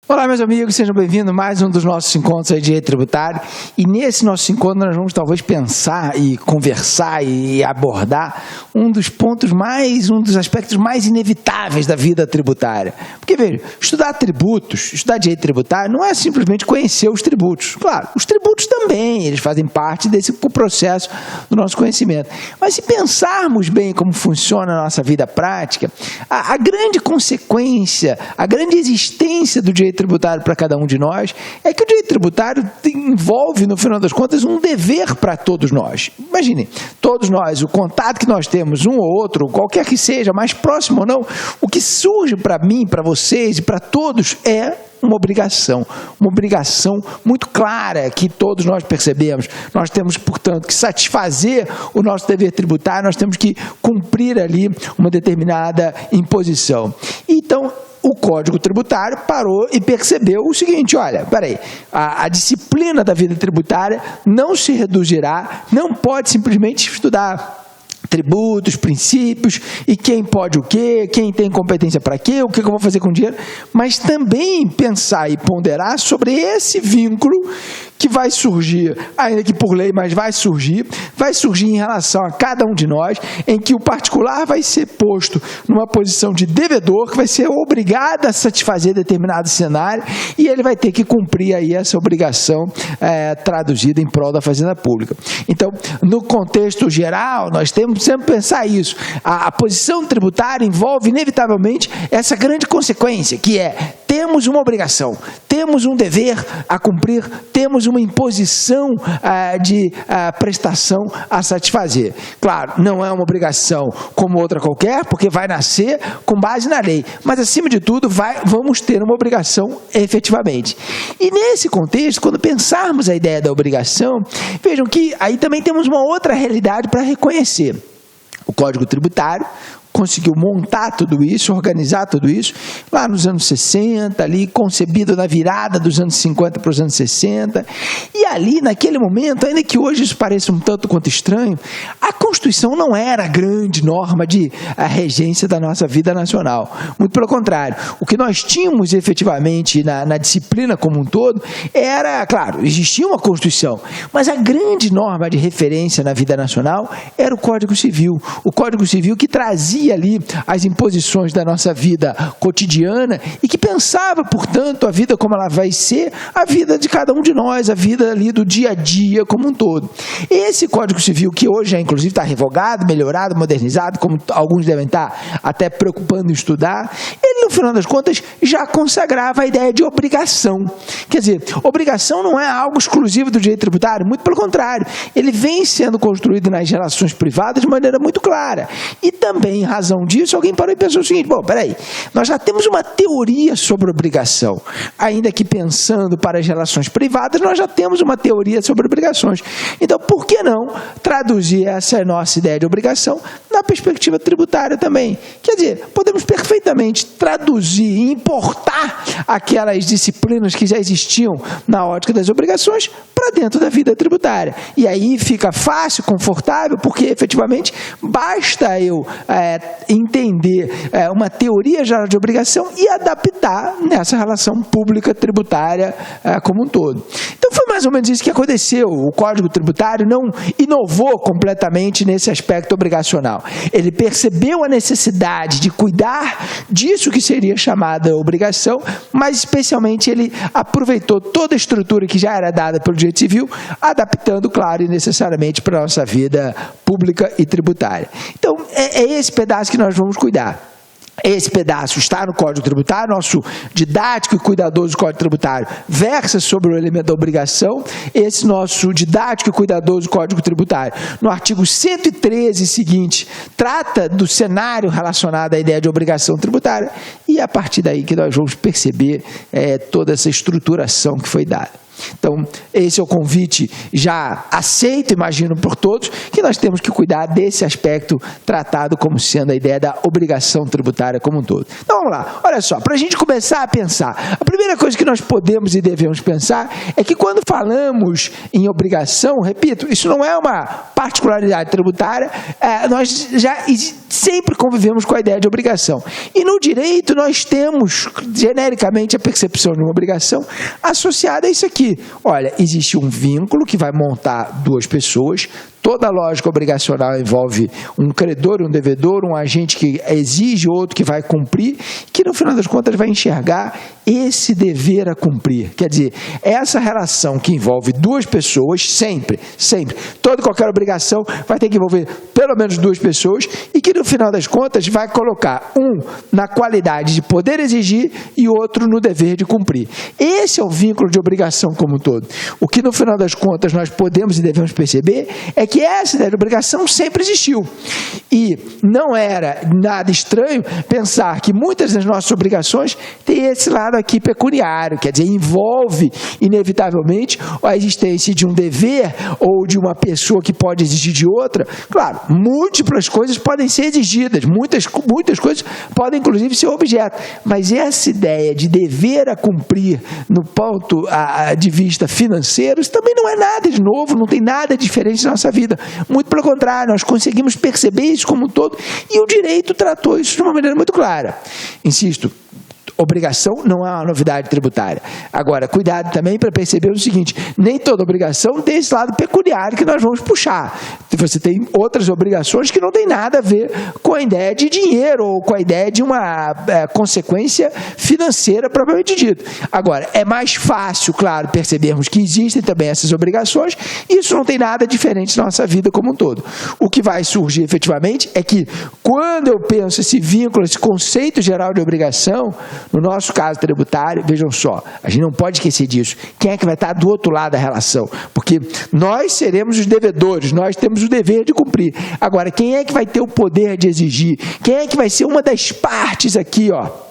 Olá, meus amigos, sejam bem-vindos a mais um dos nossos encontros aí de direito tributário. E nesse nosso encontro nós vamos talvez pensar e conversar e abordar um dos aspectos mais inevitáveis da vida tributária. Porque, veja, estudar tributos, estudar direito tributário não é simplesmente conhecer os tributos. Claro, os tributos também, eles fazem parte desse processo do nosso conhecimento. Mas se pensarmos bem como funciona a nossa vida prática, a grande consequência, a grande existência do direito tributário para cada um de nós é que o direito tributário envolve, no final das contas, um dever para todos nós. Imagine, todos nós, o contato que nós temos, um ou outro, qualquer que seja, mais próximo ou não, o que surge para mim, para vocês e para todos é uma obrigação muito clara que todos nós percebemos. Nós temos, portanto, que satisfazer o nosso dever tributário, nós temos que cumprir ali uma determinada imposição. Então, o Código Tributário parou e percebeu o seguinte: olha, peraí, a disciplina da vida tributária não se reduzirá, não pode simplesmente estudar tributos, princípios, e quem pode o quê, quem tem competência para quê, o que eu vou fazer com o dinheiro, mas também pensar e ponderar sobre esse vínculo que vai surgir, ainda que por lei, mas vai surgir em relação a cada um de nós, em que o particular vai ser posto numa posição de devedor, que vai ser obrigado a satisfazer determinado cenário, e ele vai ter que cumprir aí essa obrigação traduzida em prol da Fazenda Pública. Então, no contexto geral, nós temos sempre pensar isso. A posição tributária envolve, inevitavelmente, essa grande consequência, que é: temos uma obrigação, temos um dever a cumprir, temos uma imposição de prestação a satisfazer. Claro, não é uma obrigação como outra qualquer, porque vai nascer com base na lei, mas, acima de tudo, vamos ter uma obrigação efetivamente. E nesse contexto, quando pensarmos a ideia da obrigação, vejam que aí também temos uma outra realidade para reconhecer. O Código Tributário conseguiu montar tudo isso, organizar tudo isso, lá nos anos 60, ali concebido na virada dos anos 50 para os anos 60, e ali, naquele momento, ainda que hoje isso pareça um tanto quanto estranho, a Constituição não era a grande norma de regência da nossa vida nacional. Muito pelo contrário, o que nós tínhamos efetivamente na disciplina como um todo era, claro, existia uma Constituição, mas a grande norma de referência na vida nacional era o Código Civil. O Código Civil que trazia ali as imposições da nossa vida cotidiana e que pensava, portanto, a vida como ela vai ser, a vida de cada um de nós, a vida ali do dia a dia como um todo. Esse Código Civil, que hoje já inclusive está revogado, melhorado, modernizado, como alguns devem estar até preocupando em estudar, ele, no final das contas, já consagrava a ideia de obrigação. Quer dizer, obrigação não é algo exclusivo do direito tributário, muito pelo contrário, ele vem sendo construído nas relações privadas de maneira muito clara. E também, em razão disso, alguém parou e pensou o seguinte: bom, peraí, nós já temos uma teoria sobre obrigação, ainda que pensando para as relações privadas, nós já temos uma teoria sobre obrigações. Então, por que não traduzir essa nossa ideia de obrigação na perspectiva tributária também? Quer dizer, podemos perfeitamente traduzir e importar aquelas disciplinas que já existiam na ótica das obrigações para dentro da vida tributária. E aí fica fácil, confortável, porque efetivamente basta eu entender uma teoria geral de obrigação e adaptar nessa relação pública tributária como um todo. Então foi mais ou menos isso que aconteceu. O Código Tributário não inovou completamente nesse aspecto obrigacional. Ele percebeu a necessidade de cuidar disso que seria chamada obrigação, mas especialmente ele aproveitou toda a estrutura que já era dada pelo direito civil, adaptando, claro, e necessariamente para a nossa vida pública e tributária. Então, é esse pedaço que nós vamos cuidar. Esse pedaço está no Código Tributário, nosso didático e cuidadoso Código Tributário versa sobre o elemento da obrigação. Esse nosso didático e cuidadoso Código Tributário, no artigo 113 seguinte, trata do cenário relacionado à ideia de obrigação tributária, e é a partir daí que nós vamos perceber toda essa estruturação que foi dada. Então, esse é o convite já aceito, imagino, por todos, que nós temos que cuidar desse aspecto tratado como sendo a ideia da obrigação tributária como um todo. Então, vamos lá. Olha só, para a gente começar a pensar, a primeira coisa que nós podemos e devemos pensar é que quando falamos em obrigação, repito, isso não é uma particularidade tributária, nós já sempre convivemos com a ideia de obrigação. E no direito nós temos, genericamente, a percepção de uma obrigação associada a isso aqui. Olha, existe um vínculo que vai montar duas pessoas, toda a lógica obrigacional envolve um credor, um devedor, um agente que exige, outro que vai cumprir, que no final das contas vai enxergar esse dever a cumprir. Quer dizer, essa relação que envolve duas pessoas, sempre, toda e qualquer obrigação vai ter que envolver pelo menos duas pessoas e que no final das contas vai colocar um na qualidade de poder exigir e outro no dever de cumprir. Esse é o vínculo de obrigação como um todo. O que no final das contas nós podemos e devemos perceber é que essa ideia de obrigação sempre existiu. E não era nada estranho pensar que muitas das nossas obrigações têm esse lado aqui pecuniário, quer dizer, envolve inevitavelmente a existência de um dever ou de uma pessoa que pode exigir de outra. Claro, múltiplas coisas podem ser exigidas, muitas coisas podem inclusive ser objeto, mas essa ideia de dever a cumprir no ponto de vista financeiro, isso também não é nada de novo, não tem nada diferente na nossa vida. Muito pelo contrário, nós conseguimos perceber isso como um todo e o direito tratou isso de uma maneira muito clara. Insisto, obrigação não é uma novidade tributária. Agora, cuidado também para perceber o seguinte, nem toda obrigação tem esse lado pecuniário que nós vamos puxar. Você tem outras obrigações que não tem nada a ver com a ideia de dinheiro ou com a ideia de uma consequência financeira propriamente dita. Agora, é mais fácil, claro, percebermos que existem também essas obrigações e isso não tem nada diferente na nossa vida como um todo. O que vai surgir efetivamente é que quando eu penso esse vínculo, esse conceito geral de obrigação, no nosso caso tributário, vejam só, a gente não pode esquecer disso. Quem é que vai estar do outro lado da relação? Porque nós seremos os devedores, nós temos o dever de cumprir. Agora, quem é que vai ter o poder de exigir? Quem é que vai ser uma das partes aqui, ó?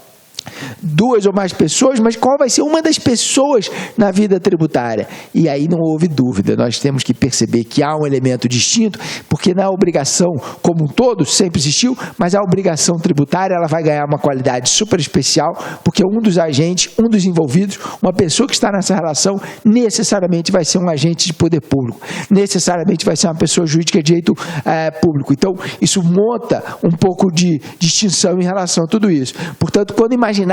Duas ou mais pessoas, mas qual vai ser uma das pessoas na vida tributária? E aí não houve dúvida, nós temos que perceber que há um elemento distinto, porque na obrigação como um todo sempre existiu, mas a obrigação tributária ela vai ganhar uma qualidade super especial, porque um dos agentes, um dos envolvidos, uma pessoa que está nessa relação, necessariamente vai ser um agente de poder público, necessariamente vai ser uma pessoa jurídica de direito público. Então, isso monta um pouco de distinção em relação a tudo isso. Portanto, quando imaginarmos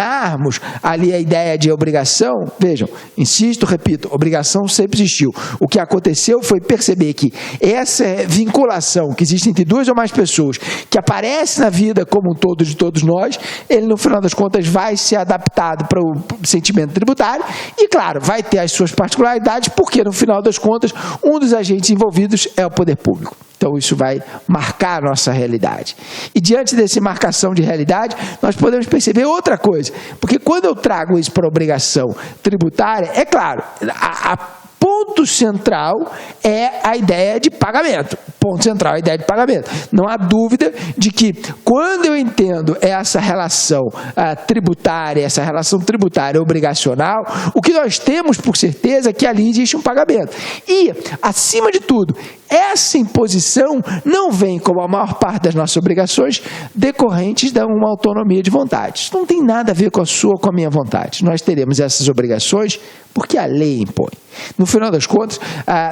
ali a ideia de obrigação, vejam, insisto, repito, obrigação sempre existiu. O que aconteceu foi perceber que essa vinculação que existe entre duas ou mais pessoas, que aparece na vida como um todo de todos nós, ele no final das contas vai ser adaptado para o sentimento tributário e, claro, vai ter as suas particularidades, porque no final das contas, um dos agentes envolvidos é o poder público. Então, isso vai marcar a nossa realidade. E diante dessa marcação de realidade, nós podemos perceber outra coisa. Porque quando eu trago isso para a obrigação tributária, é claro, a ponto central é a ideia de pagamento. Ponto central é a ideia de pagamento. Não há dúvida de que quando eu entendo essa relação tributária, essa relação tributária obrigacional, o que nós temos por certeza é que ali existe um pagamento. E, acima de tudo, essa imposição não vem, como a maior parte das nossas obrigações, decorrentes de uma autonomia de vontade. Isso não tem nada a ver com a sua ou com a minha vontade. Nós teremos essas obrigações porque a lei impõe. No final das contas,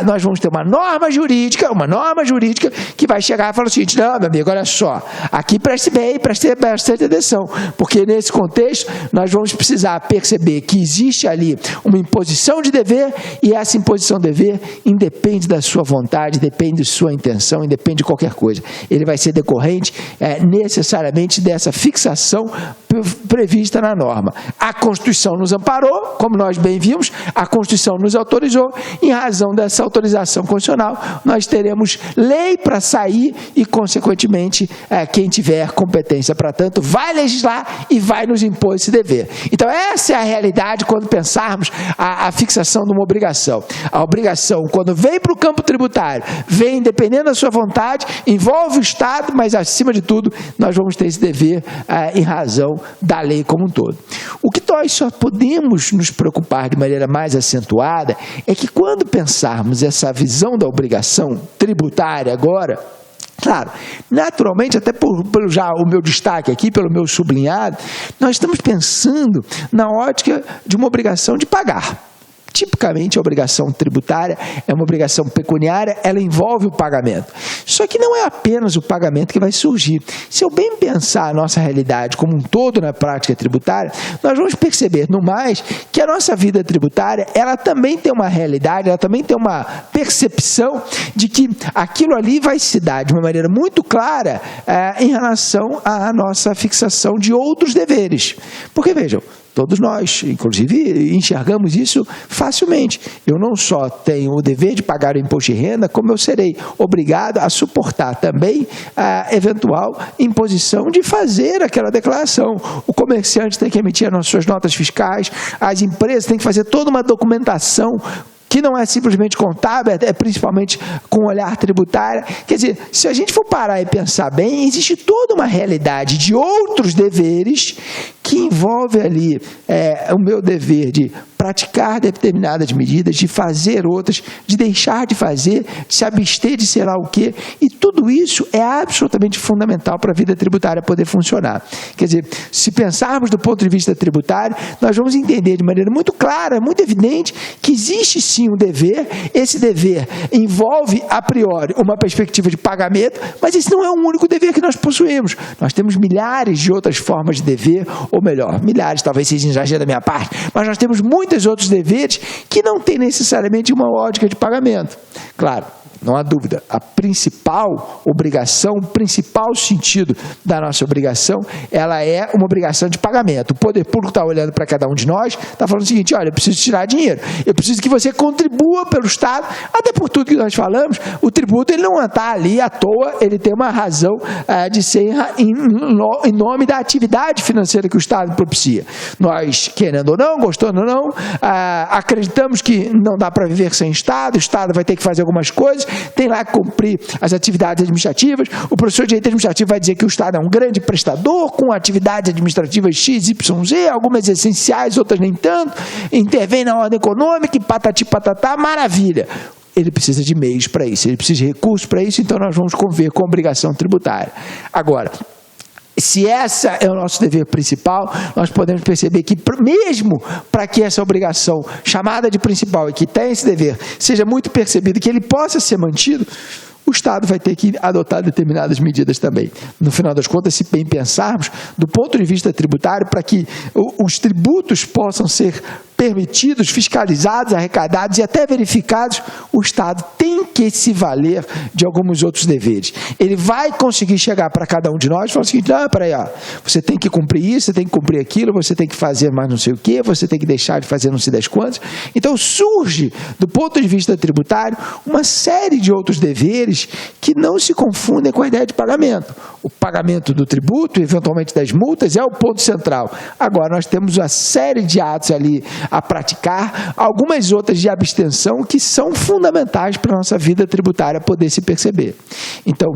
nós vamos ter uma norma jurídica que vai chegar e falar o seguinte, não, meu amigo, olha só, aqui preste bem, preste bastante atenção, porque nesse contexto nós vamos precisar perceber que existe ali uma imposição de dever e essa imposição de dever independe da sua vontade, depende de sua intenção, independe de qualquer coisa. Ele vai ser decorrente necessariamente dessa fixação prevista na norma. A Constituição nos amparou, como nós bem vimos, a Constituição nos autorizou, em razão dessa autorização constitucional, nós teremos lei para sair e, consequentemente, quem tiver competência para tanto vai legislar e vai nos impor esse dever. Então, essa é a realidade quando pensarmos a fixação de uma obrigação. A obrigação, quando vem para o campo tributário, vem dependendo da sua vontade, envolve o Estado, mas, acima de tudo, nós vamos ter esse dever em razão da lei como um todo. O que nós só podemos nos preocupar de maneira mais acentuada é que quando pensarmos essa visão da obrigação tributária agora, claro, naturalmente, até pelo já o meu destaque aqui, pelo meu sublinhado, nós estamos pensando na ótica de uma obrigação de pagar. Tipicamente, a obrigação tributária é uma obrigação pecuniária, ela envolve o pagamento. Só que não é apenas o pagamento que vai surgir. Se eu bem pensar a nossa realidade como um todo na prática tributária, nós vamos perceber, no mais, que a nossa vida tributária, ela também tem uma realidade, ela também tem uma percepção de que aquilo ali vai se dar de uma maneira muito clara em relação à nossa fixação de outros deveres. Porque, vejam, todos nós, inclusive, enxergamos isso facilmente. Eu não só tenho o dever de pagar o imposto de renda, como eu serei obrigado a suportar também a eventual imposição de fazer aquela declaração. O comerciante tem que emitir as suas notas fiscais, as empresas têm que fazer toda uma documentação que não é simplesmente contábil, é principalmente com olhar tributário. Quer dizer, se a gente for parar e pensar bem, existe toda uma realidade de outros deveres que envolve ali o meu dever de praticar determinadas medidas, de fazer outras, de deixar de fazer, de se abster de sei lá o quê, e tudo isso é absolutamente fundamental para a vida tributária poder funcionar. Quer dizer, se pensarmos do ponto de vista tributário, nós vamos entender de maneira muito clara, muito evidente, que existe sim um dever, esse dever envolve a priori uma perspectiva de pagamento, mas esse não é o único dever que nós possuímos. Nós temos milhares de outras formas de dever, ou melhor, milhares, talvez seja exagero da minha parte, mas nós temos muitos outros deveres que não têm necessariamente uma ótica de pagamento. Claro, não há dúvida, a principal obrigação, o principal sentido da nossa obrigação, ela é uma obrigação de pagamento. O poder público está olhando para cada um de nós, está falando o seguinte: olha, eu preciso tirar dinheiro, eu preciso que você contribua pelo Estado, até por tudo que nós falamos, o tributo ele não está ali à toa, ele tem uma razão de ser em nome da atividade financeira que o Estado propicia. Nós, querendo ou não, gostando ou não, acreditamos que não dá para viver sem Estado, o Estado vai ter que fazer algumas coisas, tem lá que cumprir as atividades administrativas. O professor de direito administrativo vai dizer que o Estado é um grande prestador com atividades administrativas X, Y, Z, algumas essenciais, outras nem tanto, intervém na ordem econômica e patati patatá, maravilha. Ele precisa de meios para isso, ele precisa de recursos para isso, então nós vamos conviver com a obrigação tributária. Agora, se esse é o nosso dever principal, nós podemos perceber que mesmo para que essa obrigação chamada de principal e que tem esse dever seja muito percebido, que ele possa ser mantido, o Estado vai ter que adotar determinadas medidas também. No final das contas, se bem pensarmos, do ponto de vista tributário, para que os tributos possam ser permitidos, fiscalizados, arrecadados e até verificados, o Estado tem que se valer de alguns outros deveres. Ele vai conseguir chegar para cada um de nós e falar o seguinte: peraí, você tem que cumprir isso, você tem que cumprir aquilo, você tem que fazer mais não sei o quê, você tem que deixar de fazer não sei das quantas. Então surge, do ponto de vista tributário, uma série de outros deveres que não se confundem com a ideia de pagamento. O pagamento do tributo, eventualmente das multas, é o ponto central. Agora, nós temos uma série de atos ali a praticar, algumas outras de abstenção que são fundamentais para a nossa vida tributária poder se perceber. Então,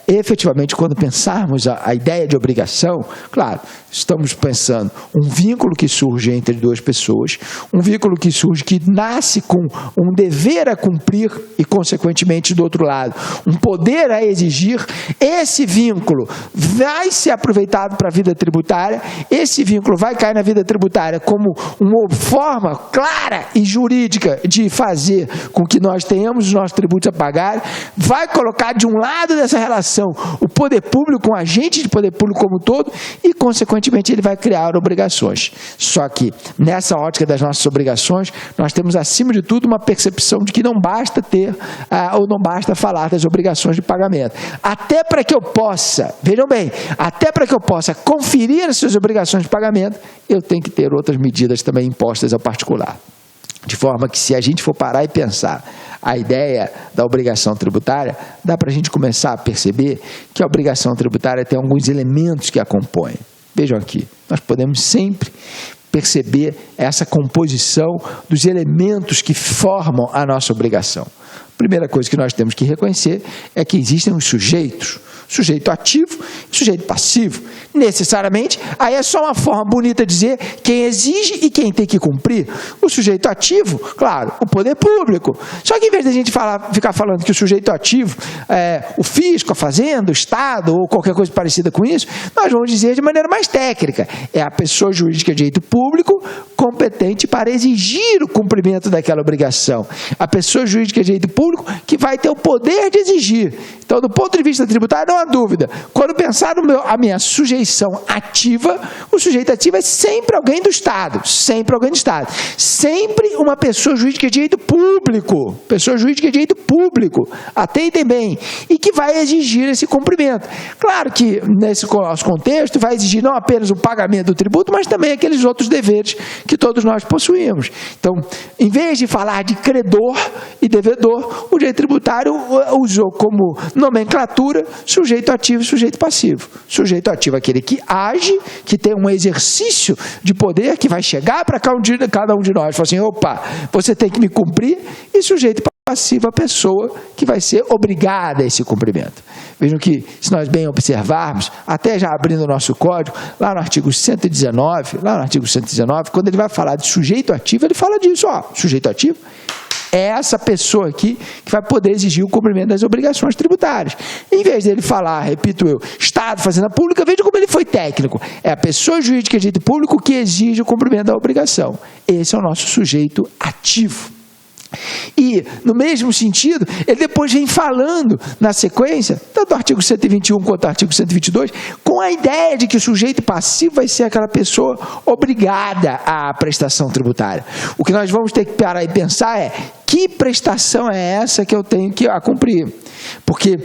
efetivamente, quando pensarmos a ideia de obrigação, claro, estamos pensando um vínculo que surge entre duas pessoas, um vínculo que surge, que nasce com um dever a cumprir e, consequentemente, do outro lado, um poder a exigir. Esse vínculo vai ser aproveitado para a vida tributária, esse vínculo vai cair na vida tributária como uma forma clara e jurídica de fazer com que nós tenhamos os nossos tributos a pagar, vai colocar de um lado dessa relação o poder público com o agente de poder público como um todo e, consequentemente, ele vai criar obrigações. Só que, nessa ótica das nossas obrigações, nós temos, acima de tudo, uma percepção de que não basta ter ou não basta falar das obrigações de pagamento. Até para que eu possa, vejam bem, até para que eu possa conferir as suas obrigações de pagamento, eu tenho que ter outras medidas também impostas ao particular. De forma que, se a gente for parar e pensar a ideia da obrigação tributária, dá para a gente começar a perceber que a obrigação tributária tem alguns elementos que a compõem. Vejam aqui, nós podemos sempre perceber essa composição dos elementos que formam a nossa obrigação. A primeira coisa que nós temos que reconhecer é que existem os sujeitos, sujeito ativo e sujeito passivo. Necessariamente, aí é só uma forma bonita de dizer quem exige e quem tem que cumprir. O sujeito ativo, claro, o poder público. Só que, em vez de a gente ficar falando que o sujeito ativo é o fisco, a fazenda, o Estado ou qualquer coisa parecida com isso, nós vamos dizer de maneira mais técnica. É a pessoa jurídica de direito público competente para exigir o cumprimento daquela obrigação. A pessoa jurídica de direito público que vai ter o poder de exigir. Então, do ponto de vista tributário, não há dúvida. Quando pensar a minha sujeição ativa, o sujeito ativo é sempre alguém do Estado, sempre alguém do Estado. Sempre uma pessoa jurídica de direito público, pessoa jurídica de direito público, atentem bem, e que vai exigir esse cumprimento. Claro que, nesse nosso contexto, vai exigir não apenas o pagamento do tributo, mas também aqueles outros deveres que todos nós possuímos. Então, em vez de falar de credor e devedor, o direito tributário usou como nomenclatura sujeito ativo e sujeito passivo. Sujeito ativo é aquele que age, que tem um exercício de poder, que vai chegar para cada um de nós e falar assim, opa, você tem que me cumprir, e sujeito passivo a pessoa que vai ser obrigada a esse cumprimento. Vejam que, se nós bem observarmos, até já abrindo o nosso código, lá no artigo 119, quando ele vai falar de sujeito ativo, ele fala disso, sujeito ativo é essa pessoa aqui que vai poder exigir o cumprimento das obrigações tributárias. Em vez dele falar, repito eu, Estado, Fazenda Pública, veja como ele foi técnico. É a pessoa jurídica de direito público que exige o cumprimento da obrigação. Esse é o nosso sujeito ativo. E, no mesmo sentido, ele depois vem falando na sequência, tanto do artigo 121 quanto do artigo 122, com a ideia de que o sujeito passivo vai ser aquela pessoa obrigada à prestação tributária. O que nós vamos ter que parar e pensar é, que prestação é essa que eu tenho que cumprir? Porque,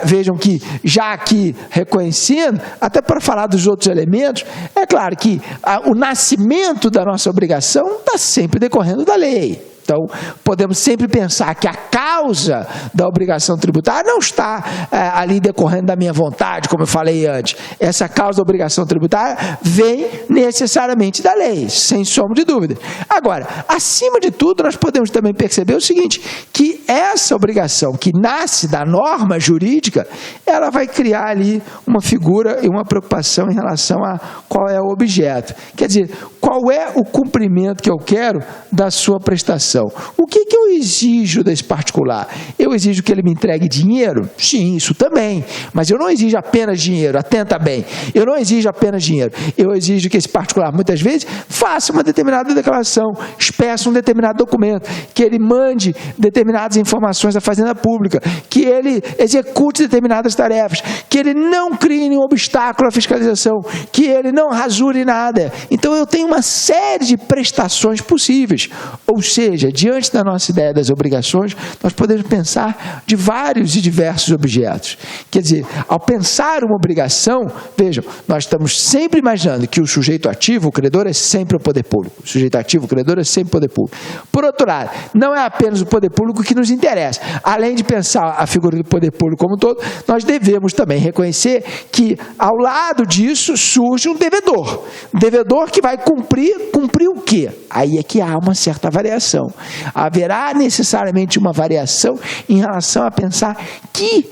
vejam que, já aqui reconhecendo, até para falar dos outros elementos, é claro que o nascimento da nossa obrigação está sempre decorrendo da lei. Então, podemos sempre pensar que a causa da obrigação tributária não está ali decorrendo da minha vontade, como eu falei antes. Essa causa da obrigação tributária vem necessariamente da lei, sem sombra de dúvida. Agora, acima de tudo, nós podemos também perceber o seguinte, que essa obrigação que nasce da norma jurídica, ela vai criar ali uma figura e uma preocupação em relação a qual é o objeto. Quer dizer, qual é o cumprimento que eu quero da sua prestação? O que eu exijo desse particular? Eu exijo que ele me entregue dinheiro? Sim, isso também. Mas eu não exijo apenas dinheiro, atenta bem. Eu não exijo apenas dinheiro. Eu exijo que esse particular, muitas vezes, faça uma determinada declaração, expresse um determinado documento, que ele mande determinadas informações à Fazenda Pública, que ele execute determinadas tarefas, que ele não crie nenhum obstáculo à fiscalização, que ele não rasure nada. Então, eu tenho uma série de prestações possíveis. Ou seja, diante da nossa ideia das obrigações, nós podemos pensar de vários e diversos objetos. Quer dizer, ao pensar uma obrigação, vejam, nós estamos sempre imaginando que o sujeito ativo, o credor, é sempre o poder público. O sujeito ativo, o credor, é sempre o poder público. Por outro lado, não é apenas o poder público que nos interessa. Além de pensar a figura do poder público como um todo, nós devemos também reconhecer que, ao lado disso, surge um devedor. Um devedor que vai cumprir o quê? Aí é que há uma certa variação. Haverá necessariamente uma variação em relação a pensar que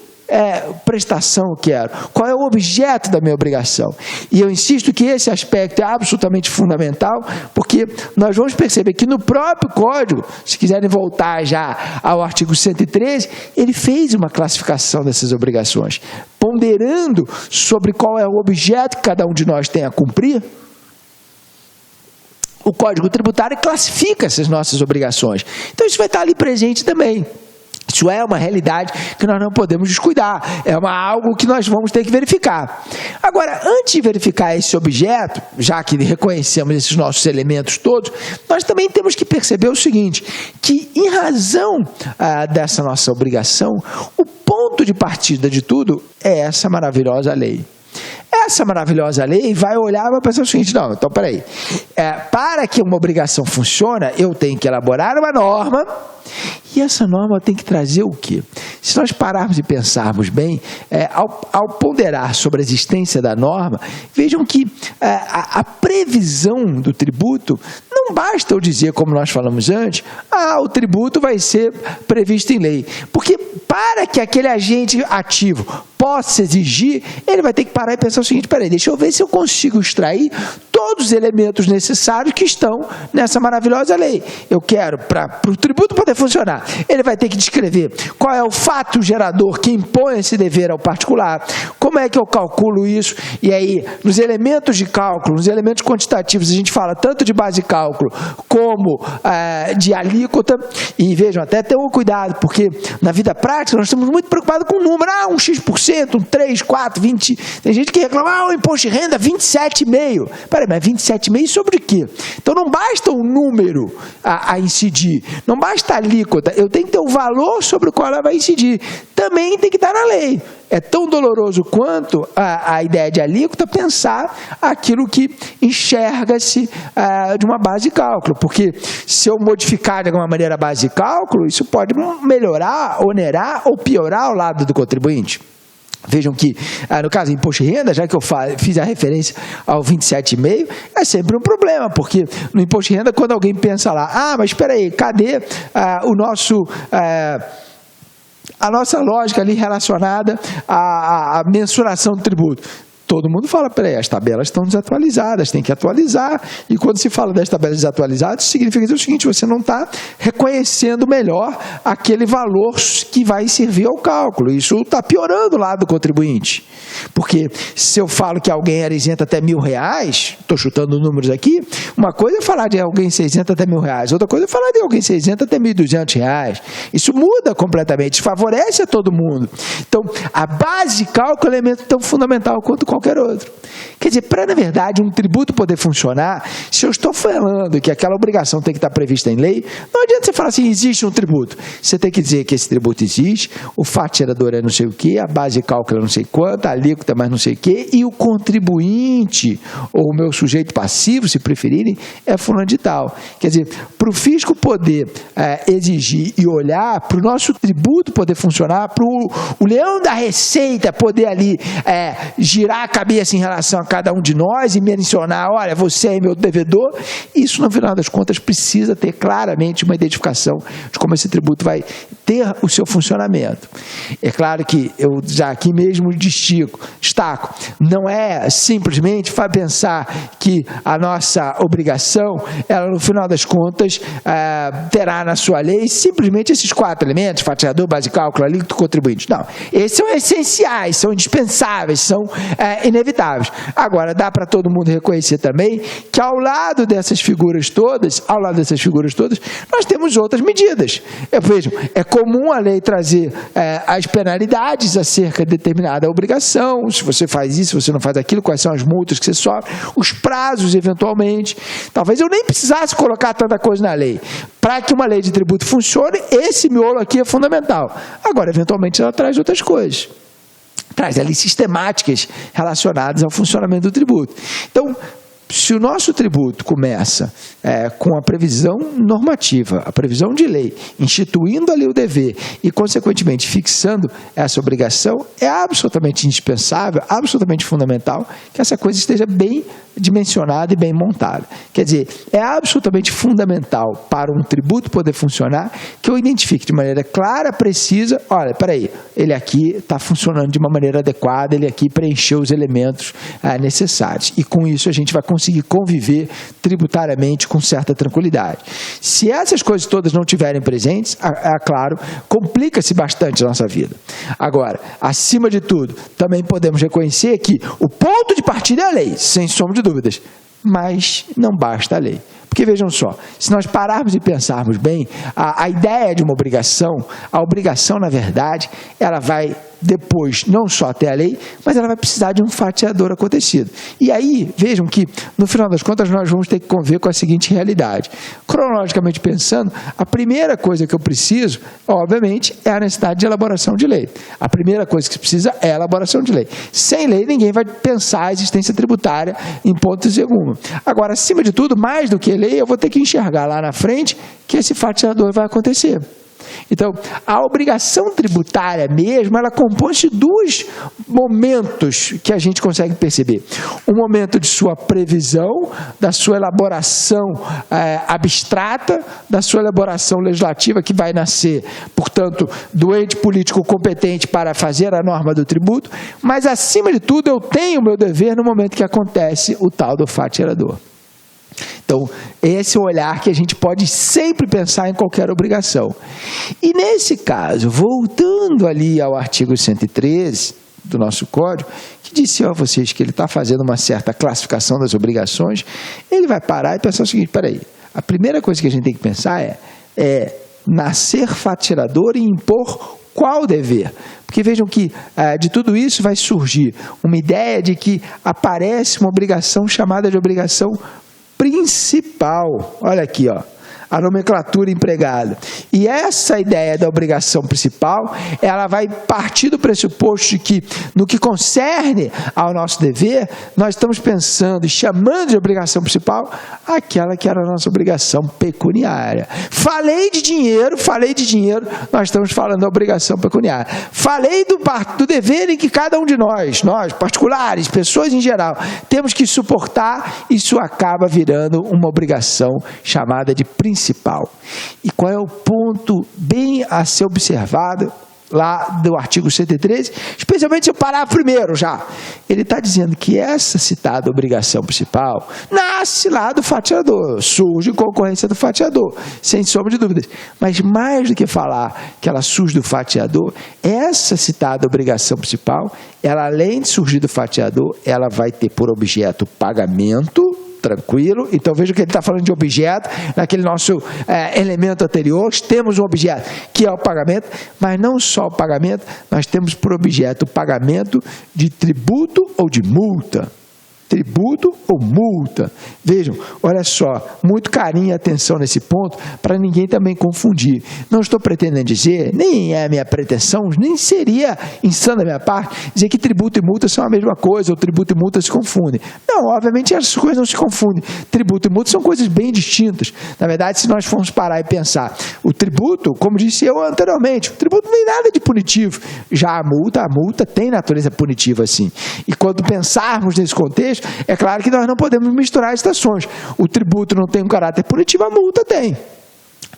prestação eu quero, qual é o objeto da minha obrigação. E eu insisto que esse aspecto é absolutamente fundamental, porque nós vamos perceber que no próprio Código, se quiserem voltar já ao artigo 113, ele fez uma classificação dessas obrigações, ponderando sobre qual é o objeto que cada um de nós tem a cumprir. O Código Tributário classifica essas nossas obrigações. Então, isso vai estar ali presente também. Isso é uma realidade que nós não podemos descuidar. É algo que nós vamos ter que verificar. Agora, antes de verificar esse objeto, já que reconhecemos esses nossos elementos todos, nós também temos que perceber o seguinte, que em razão dessa nossa obrigação, o ponto de partida de tudo é essa maravilhosa lei. essa maravilhosa lei vai olhar e vai pensar o seguinte, não, então peraí, para que uma obrigação funcione, eu tenho que elaborar uma norma, e essa norma tem que trazer o quê? Se nós pararmos e pensarmos bem, ao ponderar sobre a existência da norma, vejam que a previsão do tributo não basta eu dizer, como nós falamos antes, o tributo vai ser previsto em lei. Porque para que aquele agente ativo possa exigir, ele vai ter que parar e pensar o seguinte, peraí, deixa eu ver se eu consigo extrair todos os elementos necessários que estão nessa maravilhosa lei. Eu quero, para o tributo poder funcionar, ele vai ter que descrever qual é o fato gerador que impõe esse dever ao particular, como é que eu calculo isso, e aí, nos elementos de cálculo, nos elementos quantitativos, a gente fala tanto de base de cálculo como de alíquota, e vejam, até tenham cuidado, porque na vida prática nós estamos muito preocupados com o número, um X%, um 3, 4, 20, tem gente que reclama, o imposto de renda 27,5%, peraí, mas 27,5% sobre o quê? Então não basta o número a incidir, não basta a alíquota, eu tenho que ter o valor sobre o qual ela vai incidir, também tem que estar na lei. É tão doloroso quanto a ideia de alíquota pensar aquilo que enxerga-se de uma base de cálculo, porque se eu modificar de alguma maneira a base de cálculo, isso pode melhorar, onerar ou piorar o lado do contribuinte. Vejam que, no caso do imposto de renda, já que eu fiz a referência ao 27,5%, é sempre um problema, porque no imposto de renda, quando alguém pensa lá, mas espera aí, cadê a nossa lógica ali relacionada à mensuração do tributo? Todo mundo fala, peraí, as tabelas estão desatualizadas, tem que atualizar. E quando se fala das tabelas desatualizadas, significa dizer o seguinte, você não está reconhecendo melhor aquele valor que vai servir ao cálculo. Isso está piorando o lado do contribuinte. Porque se eu falo que alguém era isento até R$1.000, estou chutando números aqui, uma coisa é falar de alguém ser isento até R$1.000, outra coisa é falar de alguém ser isento até R$1.200. Isso muda completamente, favorece a todo mundo. Então, a base de cálculo é um elemento tão fundamental quanto qualquer outro. Quer dizer, para, na verdade, um tributo poder funcionar, se eu estou falando que aquela obrigação tem que estar prevista em lei, não adianta você falar assim, existe um tributo. Você tem que dizer que esse tributo existe, o fato gerador é não sei o quê, a base de cálculo é não sei quanto, a alíquota é mais não sei o quê, e o contribuinte, ou o meu sujeito passivo, se preferirem, é fulano de tal. Quer dizer, para o fisco poder exigir e olhar, para o nosso tributo poder funcionar, para o leão da receita poder ali girar a cabeça em relação a cada um de nós e mencionar, olha, você é meu devedor, isso, no final das contas, precisa ter claramente uma identificação de como esse tributo vai ter o seu funcionamento. É claro que eu já aqui mesmo destaco, não é simplesmente pensar que a nossa obrigação, ela, no final das contas, terá na sua lei simplesmente esses 4 elementos, fato gerador, base de cálculo, alíquota, contribuinte. Não, esses são essenciais, são indispensáveis, são inevitáveis. Agora, dá para todo mundo reconhecer também que ao lado dessas figuras todas, nós temos outras medidas. Vejam, é comum a lei trazer as penalidades acerca de determinada obrigação, se você faz isso, se você não faz aquilo, quais são as multas que você sofre, os prazos, eventualmente. Talvez eu nem precisasse colocar tanta coisa na lei. Para que uma lei de tributo funcione, esse miolo aqui é fundamental. Agora, eventualmente, ela traz outras coisas. Traz ali sistemáticas relacionadas ao funcionamento do tributo. Então, se o nosso tributo começa com a previsão normativa, a previsão de lei, instituindo ali o dever e, consequentemente, fixando essa obrigação, é absolutamente indispensável, absolutamente fundamental que essa coisa esteja bem dimensionada e bem montada. Quer dizer, é absolutamente fundamental para um tributo poder funcionar que eu identifique de maneira clara, precisa, olha, peraí, ele aqui está funcionando de uma maneira adequada, ele aqui preencheu os elementos necessários. E com isso a gente vai conseguir conviver tributariamente com certa tranquilidade. Se essas coisas todas não estiverem presentes, claro, complica-se bastante a nossa vida. Agora, acima de tudo, também podemos reconhecer que o ponto de partida é a lei, sem sombra de dúvidas, mas não basta a lei. Porque vejam só, se nós pararmos e pensarmos bem, a ideia de uma obrigação, a obrigação, na verdade, ela vai depois não só ter a lei, mas ela vai precisar de um fatiador acontecido. E aí, vejam que, no final das contas, nós vamos ter que conviver com a seguinte realidade. Cronologicamente pensando, a primeira coisa que eu preciso, obviamente, é a necessidade de elaboração de lei. A primeira coisa que se precisa é a elaboração de lei. Sem lei, ninguém vai pensar a existência tributária em hipótese alguma. Agora, acima de tudo, mais do que lei, eu vou ter que enxergar lá na frente que esse fatiador vai acontecer. Então, a obrigação tributária mesmo, ela compõe-se de dois momentos que a gente consegue perceber. O momento de sua previsão, da sua elaboração abstrata, da sua elaboração legislativa que vai nascer, portanto, do ente político competente para fazer a norma do tributo, mas, acima de tudo, eu tenho o meu dever no momento que acontece o tal do fatiador. Então, esse é o olhar que a gente pode sempre pensar em qualquer obrigação. E nesse caso, voltando ali ao artigo 113 do nosso Código, que disse a vocês que ele está fazendo uma certa classificação das obrigações, ele vai parar e pensar o seguinte, peraí, a primeira coisa que a gente tem que pensar é nascer fatiador e impor qual dever? Porque vejam que de tudo isso vai surgir uma ideia de que aparece uma obrigação chamada de obrigação principal. Olha aqui, ó, a nomenclatura empregada. E essa ideia da obrigação principal, ela vai partir do pressuposto de que, no que concerne ao nosso dever, nós estamos pensando e chamando de obrigação principal aquela que era a nossa obrigação pecuniária. Falei de dinheiro, nós estamos falando da obrigação pecuniária. Falei do dever em que cada um de nós particulares, pessoas em geral, temos que suportar, isso acaba virando uma obrigação chamada de principal. E qual é o ponto bem a ser observado lá do artigo 113, especialmente o parágrafo primeiro já? Ele está dizendo que essa citada obrigação principal nasce lá do fatiador, surge concorrência do fatiador, sem sombra de dúvidas. Mas mais do que falar que ela surge do fatiador, essa citada obrigação principal, ela além de surgir do fatiador, ela vai ter por objeto pagamento. Tranquilo? Então veja que ele está falando de objeto, naquele nosso elemento anterior, temos um objeto que é o pagamento, mas não só o pagamento, nós temos por objeto o pagamento de tributo ou de multa. Tributo ou multa. Vejam, olha só, muito carinho e atenção nesse ponto, para ninguém também confundir. Não estou pretendendo dizer, nem é a minha pretensão, nem seria insano da minha parte, dizer que tributo e multa são a mesma coisa, ou tributo e multa se confundem. Não, obviamente essas coisas não se confundem. Tributo e multa são coisas bem distintas. Na verdade, se nós formos parar e pensar, o tributo, como disse eu anteriormente, o tributo não tem nada de punitivo. Já a multa tem natureza punitiva, sim. E quando pensarmos nesse contexto, é claro que nós não podemos misturar as situações. O tributo não tem um caráter punitivo, a multa tem.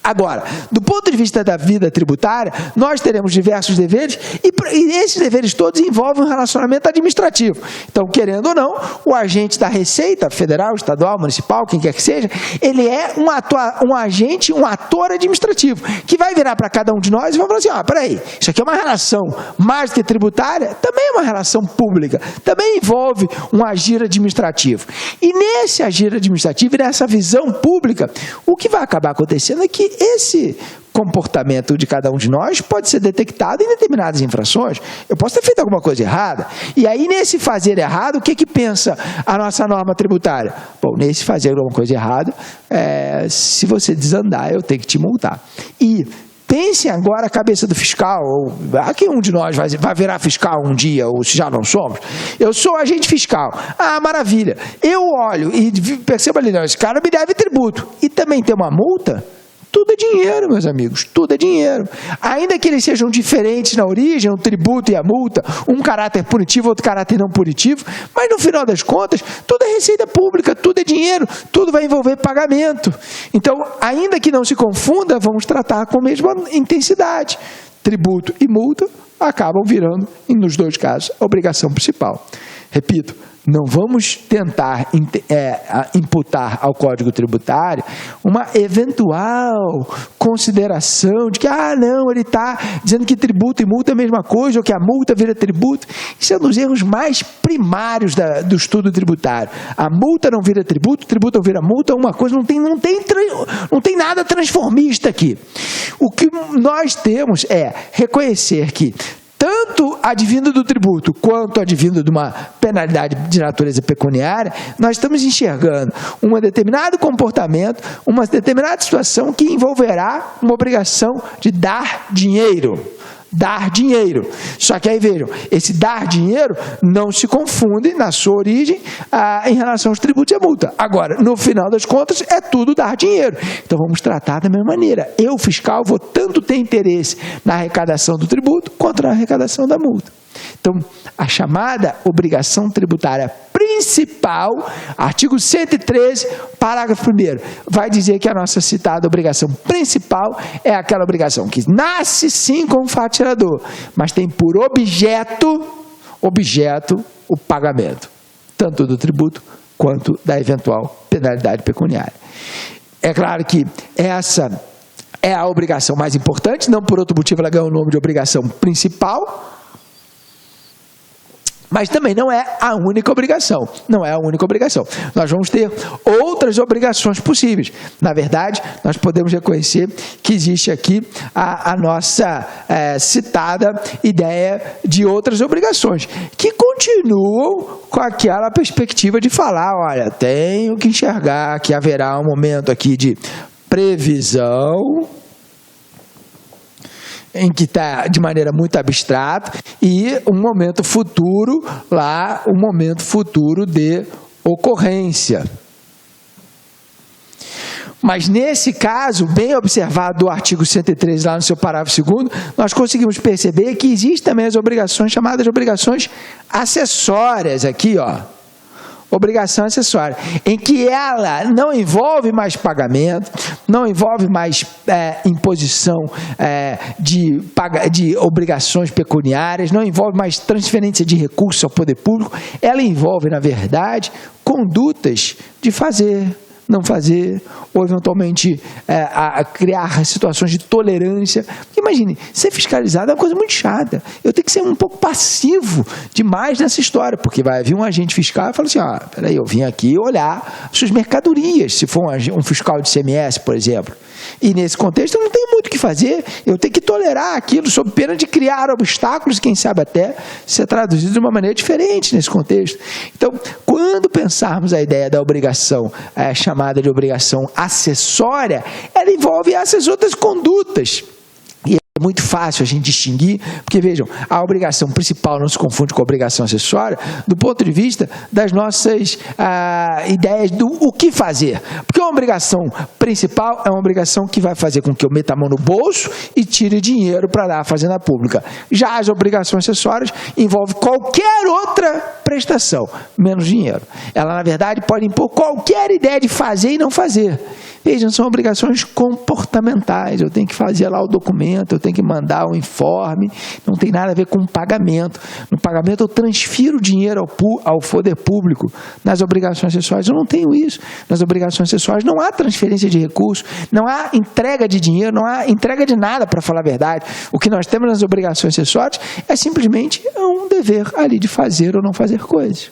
Agora, do ponto de vista da vida tributária, nós teremos diversos deveres e esses deveres todos envolvem um relacionamento administrativo. Então, querendo ou não, o agente da Receita Federal, estadual, municipal, quem quer que seja, ele é um agente, um ator administrativo, que vai virar para cada um de nós e vai falar assim, peraí, isso aqui é uma relação mais do que tributária, também é uma relação pública, também envolve um agir administrativo. E nesse agir administrativo, e nessa visão pública, o que vai acabar acontecendo é que esse comportamento de cada um de nós pode ser detectado em determinadas infrações. Eu posso ter feito alguma coisa errada. E aí, nesse fazer errado, o que pensa a nossa norma tributária? Bom, nesse fazer alguma coisa errada, se você desandar, eu tenho que te multar. E pensem agora a cabeça do fiscal, ou aqui um de nós vai virar fiscal um dia, ou se já não somos. Eu sou agente fiscal. Maravilha. Eu olho e percebo ali, não, esse cara me deve tributo. E também tem uma multa. Tudo é dinheiro, meus amigos, tudo é dinheiro. Ainda que eles sejam diferentes na origem, o tributo e a multa, um caráter punitivo, outro caráter não punitivo, mas no final das contas, tudo é receita pública, tudo é dinheiro, tudo vai envolver pagamento. Então, ainda que não se confunda, vamos tratar com a mesma intensidade. Tributo e multa acabam virando, nos dois casos, a obrigação principal. Repito, não vamos tentar imputar ao Código Tributário uma eventual consideração de que, não, ele está dizendo que tributo e multa é a mesma coisa, ou que a multa vira tributo. Isso é um dos erros mais primários do estudo tributário. A multa não vira tributo, o tributo não vira multa, uma coisa, não tem nada transformista aqui. O que nós temos é reconhecer que tanto advindo do tributo quanto advindo de uma penalidade de natureza pecuniária, nós estamos enxergando um determinado comportamento, uma determinada situação que envolverá uma obrigação de dar dinheiro. Dar dinheiro. Só que aí vejam, esse dar dinheiro não se confunde na sua origem em relação aos tributos e a multa. Agora, no final das contas, é tudo dar dinheiro. Então vamos tratar da mesma maneira. Eu, fiscal, vou tanto ter interesse na arrecadação do tributo quanto na arrecadação da multa. Então, a chamada obrigação tributária principal, artigo 113, parágrafo 1º, vai dizer que a nossa citada obrigação principal é aquela obrigação que nasce sim com o fato gerador, mas tem por objeto o pagamento, tanto do tributo quanto da eventual penalidade pecuniária. É claro que essa é a obrigação mais importante, não por outro motivo ela ganha o nome de obrigação principal, mas também não é a única obrigação. Não é a única obrigação. Nós vamos ter outras obrigações possíveis. Na verdade, nós podemos reconhecer que existe aqui a nossa citada ideia de outras obrigações, que continuam com aquela perspectiva de falar, olha, tenho que enxergar que haverá um momento aqui de previsão, em que está de maneira muito abstrata, e um momento futuro, lá, um momento futuro de ocorrência. Mas nesse caso, bem observado do artigo 113, lá no seu parágrafo 2º, nós conseguimos perceber que existem também as obrigações chamadas de obrigações acessórias, aqui, ó. Obrigação acessória, em que ela não envolve mais pagamento, não envolve mais imposição de obrigações pecuniárias, não envolve mais transferência de recursos ao poder público, ela envolve, na verdade, condutas de fazer, não fazer, ou eventualmente criar situações de tolerância. Porque imagine, ser fiscalizado é uma coisa muito chata. Eu tenho que ser um pouco passivo demais nessa história, porque vai vir um agente fiscal e fala assim, peraí, eu vim aqui olhar suas mercadorias, se for um fiscal de ICMS, por exemplo. E nesse contexto eu não tenho muito o que fazer, eu tenho que tolerar aquilo sob pena de criar obstáculos, quem sabe até ser traduzido de uma maneira diferente nesse contexto. Então, quando pensarmos a ideia da obrigação chamada de obrigação acessória, ela envolve essas outras condutas. E é muito fácil a gente distinguir, porque vejam, a obrigação principal não se confunde com a obrigação acessória do ponto de vista das nossas ideias do o que fazer. Porque uma obrigação principal é uma obrigação que vai fazer com que eu meta a mão no bolso e tire dinheiro para dar à fazenda pública. Já as obrigações acessórias envolvem qualquer outra prestação, menos dinheiro. Ela, na verdade, pode impor qualquer ideia de fazer e não fazer. Vejam, são obrigações comportamentais, eu tenho que fazer lá o documento, eu tenho que mandar o informe, não tem nada a ver com o pagamento. No pagamento eu transfiro dinheiro ao poder público. Nas obrigações acessórias eu não tenho isso. Nas obrigações acessórias não há transferência de recursos, não há entrega de dinheiro, não há entrega de nada, para falar a verdade. O que nós temos nas obrigações acessórias é simplesmente um dever ali de fazer ou não fazer coisas.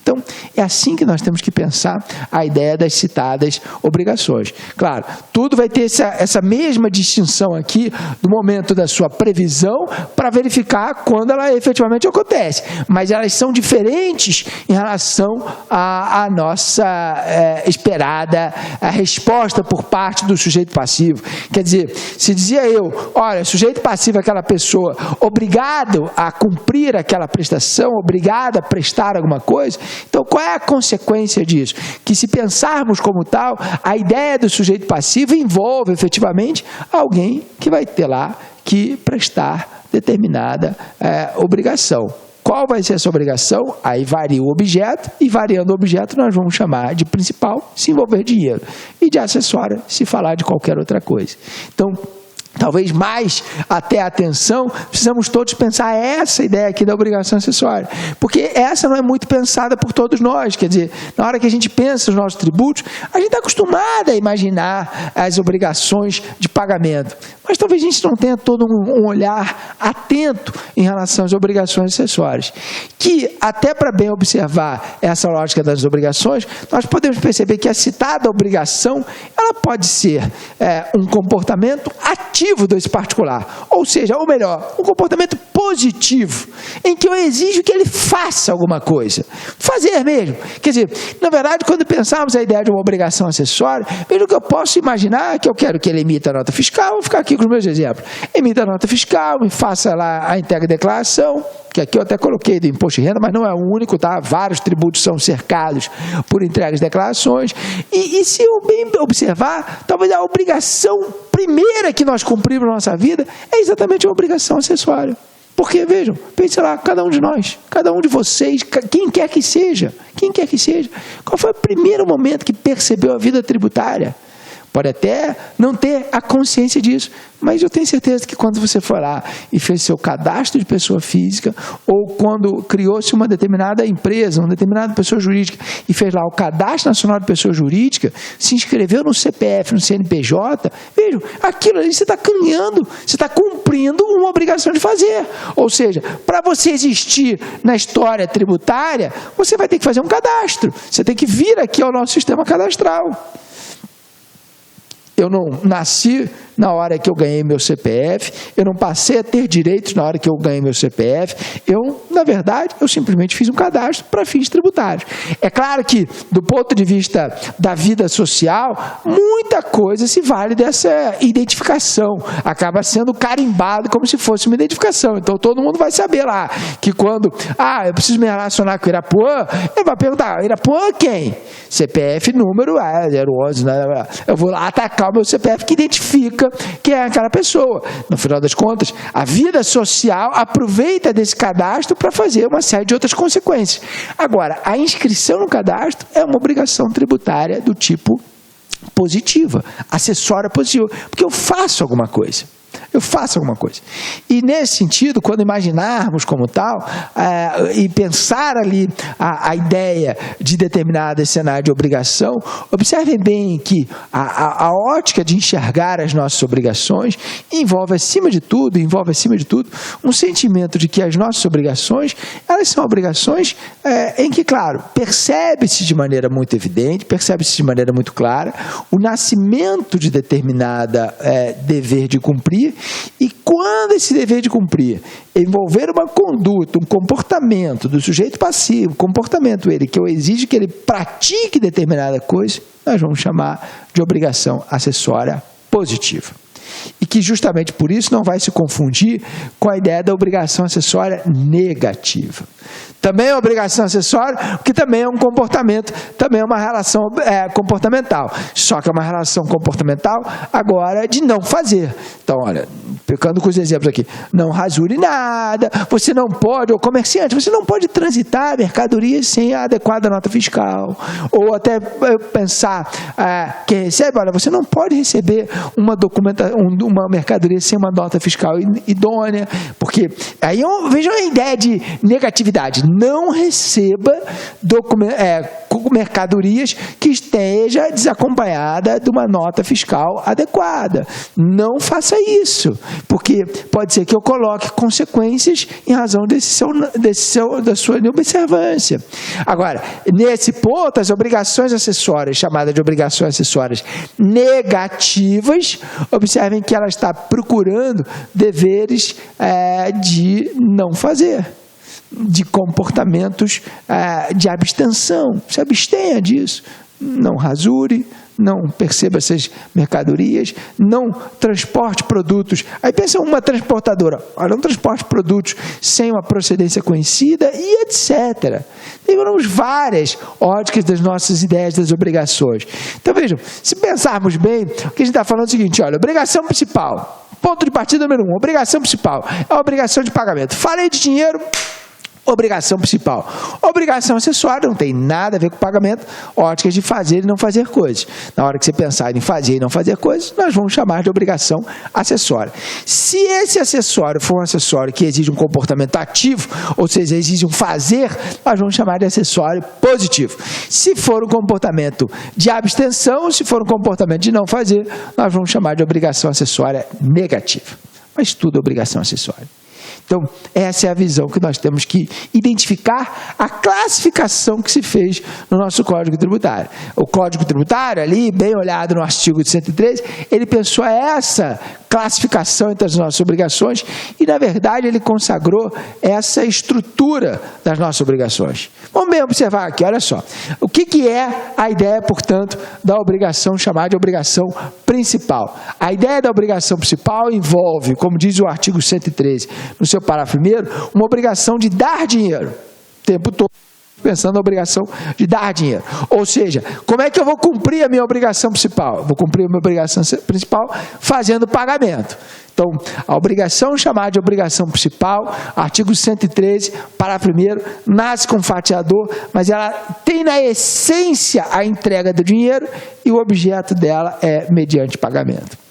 Então, é assim que nós temos que pensar a ideia das citadas obrigações. Claro, tudo vai ter essa mesma distinção aqui do momento da sua previsão para verificar quando ela efetivamente acontece. Mas elas são diferentes em relação à nossa esperada resposta por parte do sujeito passivo. Quer dizer, se dizia eu, olha, sujeito passivo é aquela pessoa obrigado a cumprir aquela prestação, obrigado a prestar alguma coisa. Então, qual é a consequência disso? Que se pensarmos como tal, a ideia do sujeito passivo envolve efetivamente alguém que vai ter lá que prestar determinada obrigação. Qual vai ser essa obrigação? Aí varia o objeto, e variando o objeto nós vamos chamar de principal se envolver dinheiro, e de acessória se falar de qualquer outra coisa. Então, talvez mais até a atenção, precisamos todos pensar essa ideia aqui da obrigação acessória, porque essa não é muito pensada por todos nós. Quer dizer, na hora que a gente pensa nos nossos tributos, a gente está acostumado a imaginar as obrigações de pagamento, mas talvez a gente não tenha todo um olhar atento em relação às obrigações acessórias, que até para bem observar essa lógica das obrigações, nós podemos perceber que a citada obrigação, ela pode ser um comportamento ativo ativo desse particular, ou seja, ou melhor, um comportamento positivo, em que eu exijo que ele faça alguma coisa, fazer mesmo. Quer dizer, na verdade, quando pensarmos a ideia de uma obrigação acessória, veja que eu posso imaginar que eu quero que ele emita a nota fiscal, vou ficar aqui com os meus exemplos, emita a nota fiscal, me faça lá a entrega de declaração, que aqui eu até coloquei do imposto de renda, mas não é o único, tá? Vários tributos são cercados por entregas de declarações. E se eu bem observar, talvez a obrigação primeira que nós cumprimos na nossa vida é exatamente uma obrigação acessória. Porque, vejam, pense lá, cada um de nós, cada um de vocês, quem quer que seja, qual foi o primeiro momento que percebeu a vida tributária? Pode até não ter a consciência disso, mas eu tenho certeza que quando você for lá e fez seu cadastro de pessoa física, ou quando criou-se uma determinada empresa, uma determinada pessoa jurídica, e fez lá o Cadastro Nacional de Pessoa Jurídica, se inscreveu no CPF, no CNPJ, vejam, aquilo ali você está criando, você está cumprindo uma obrigação de fazer. Ou seja, para você existir na história tributária, você vai ter que fazer um cadastro, você tem que vir aqui ao nosso sistema cadastral. Eu não nasci na hora que eu ganhei meu CPF, eu não passei a ter direitos na hora que eu ganhei meu CPF, na verdade, eu simplesmente fiz um cadastro para fins tributários. É claro que, do ponto de vista da vida social, muita coisa se vale dessa identificação, acaba sendo carimbado como se fosse uma identificação. Então, todo mundo vai saber lá, que quando, eu preciso me relacionar com o Irapuã, ele vai perguntar, Irapuã quem? CPF número 011, eu vou lá atacar o meu CPF que identifica quem é aquela pessoa. No final das contas, a vida social aproveita desse cadastro para fazer uma série de outras consequências. Agora, a inscrição no cadastro é uma obrigação tributária do tipo positiva, acessória positiva, porque eu faço alguma coisa. E nesse sentido, quando imaginarmos como tal, e pensar ali a ideia de determinado cenário de obrigação, observem bem que a ótica de enxergar as nossas obrigações envolve acima de tudo, um sentimento de que as nossas obrigações, elas são obrigações em que, claro, percebe-se de maneira muito evidente, percebe-se de maneira muito clara o nascimento de determinada dever de cumprir. E quando esse dever de cumprir envolver uma conduta, um comportamento do sujeito passivo, comportamento que eu exijo que ele pratique determinada coisa, nós vamos chamar de obrigação acessória positiva. E que justamente por isso não vai se confundir com a ideia da obrigação acessória negativa. Também é obrigação acessória, porque também é um comportamento, também é uma relação comportamental. Só que é uma relação comportamental agora de não fazer. Então, olha, pecando com os exemplos aqui, não rasure nada, você não pode, ou comerciante, você não pode transitar mercadorias sem a adequada nota fiscal. Ou até pensar que recebe, olha, você não pode receber uma mercadoria sem uma nota fiscal idônea, porque aí vejam a ideia de negatividade. Não receba mercadorias que esteja desacompanhada de uma nota fiscal adequada. Não faça isso, porque pode ser que eu coloque consequências em razão da sua inobservância. Agora, nesse ponto, as obrigações acessórias, chamadas de obrigações acessórias negativas, observem que ela está procurando deveres de não fazer, de comportamentos de abstenção. Se abstenha disso, não rasure, não perceba essas mercadorias, não transporte produtos. Aí pensa uma transportadora, olha, não transporte produtos sem uma procedência conhecida e etc. Temos várias óticas das nossas ideias das obrigações. Então vejam, se pensarmos bem, o que a gente está falando é o seguinte, olha, obrigação principal, ponto de partida número 1, obrigação principal, é a obrigação de pagamento. Falei de dinheiro, obrigação principal. Obrigação acessória não tem nada a ver com pagamento, óticas de fazer e não fazer coisas. Na hora que você pensar em fazer e não fazer coisas, nós vamos chamar de obrigação acessória. Se esse acessório for um acessório que exige um comportamento ativo, ou seja, exige um fazer, nós vamos chamar de acessório positivo. Se for um comportamento de abstenção, se for um comportamento de não fazer, nós vamos chamar de obrigação acessória negativa. Mas tudo é obrigação acessória. Então, essa é a visão que nós temos que identificar, a classificação que se fez no nosso Código Tributário. O Código Tributário, ali, bem olhado no artigo 113, ele pensou essa classificação entre as nossas obrigações e, na verdade, ele consagrou essa estrutura das nossas obrigações. Vamos bem observar aqui, olha só. O que é a ideia, portanto, da obrigação chamada de obrigação principal? A ideia da obrigação principal envolve, como diz o artigo 113, no seu parágrafo 1º, uma obrigação de dar dinheiro o tempo todo, pensando na obrigação de dar dinheiro. Ou seja, como é que eu vou cumprir a minha obrigação principal? Eu vou cumprir a minha obrigação principal fazendo pagamento. Então, a obrigação chamada de obrigação principal, artigo 113, parágrafo 1º, nasce com fatiador, mas ela tem na essência a entrega do dinheiro e o objeto dela é mediante pagamento.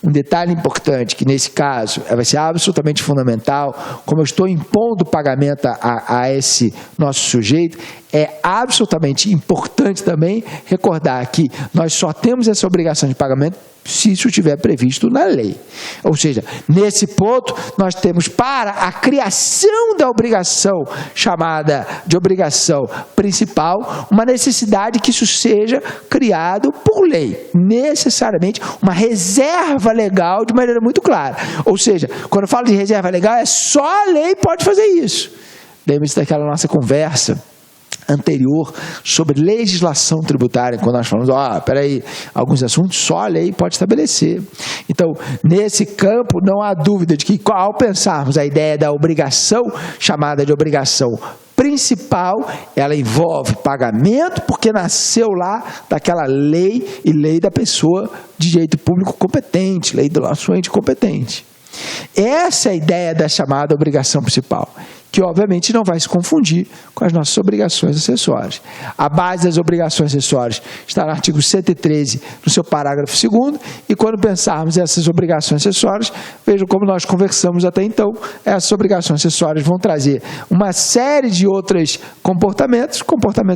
Um detalhe importante, que nesse caso vai ser absolutamente fundamental, como eu estou impondo pagamento a esse nosso sujeito, é absolutamente importante também recordar que nós só temos essa obrigação de pagamento se isso estiver previsto na lei. Ou seja, nesse ponto, nós temos para a criação da obrigação chamada de obrigação principal, uma necessidade que isso seja criado por lei. Necessariamente uma reserva legal de maneira muito clara. Ou seja, quando eu falo de reserva legal, é só a lei pode fazer isso. Lembre-se daquela nossa conversa anterior sobre legislação tributária, quando nós falamos, peraí, alguns assuntos só a lei pode estabelecer. Então, nesse campo, não há dúvida de que, ao pensarmos a ideia da obrigação, chamada de obrigação principal, ela envolve pagamento, porque nasceu lá daquela lei e lei da pessoa de direito público competente, lei do nosso ente competente. Essa é a ideia da chamada obrigação principal, que obviamente não vai se confundir com as nossas obrigações acessórias. A base das obrigações acessórias está no artigo 113, no seu parágrafo 2º, e quando pensarmos essas obrigações acessórias, vejam como nós conversamos até então, essas obrigações acessórias vão trazer uma série de outros comportamentos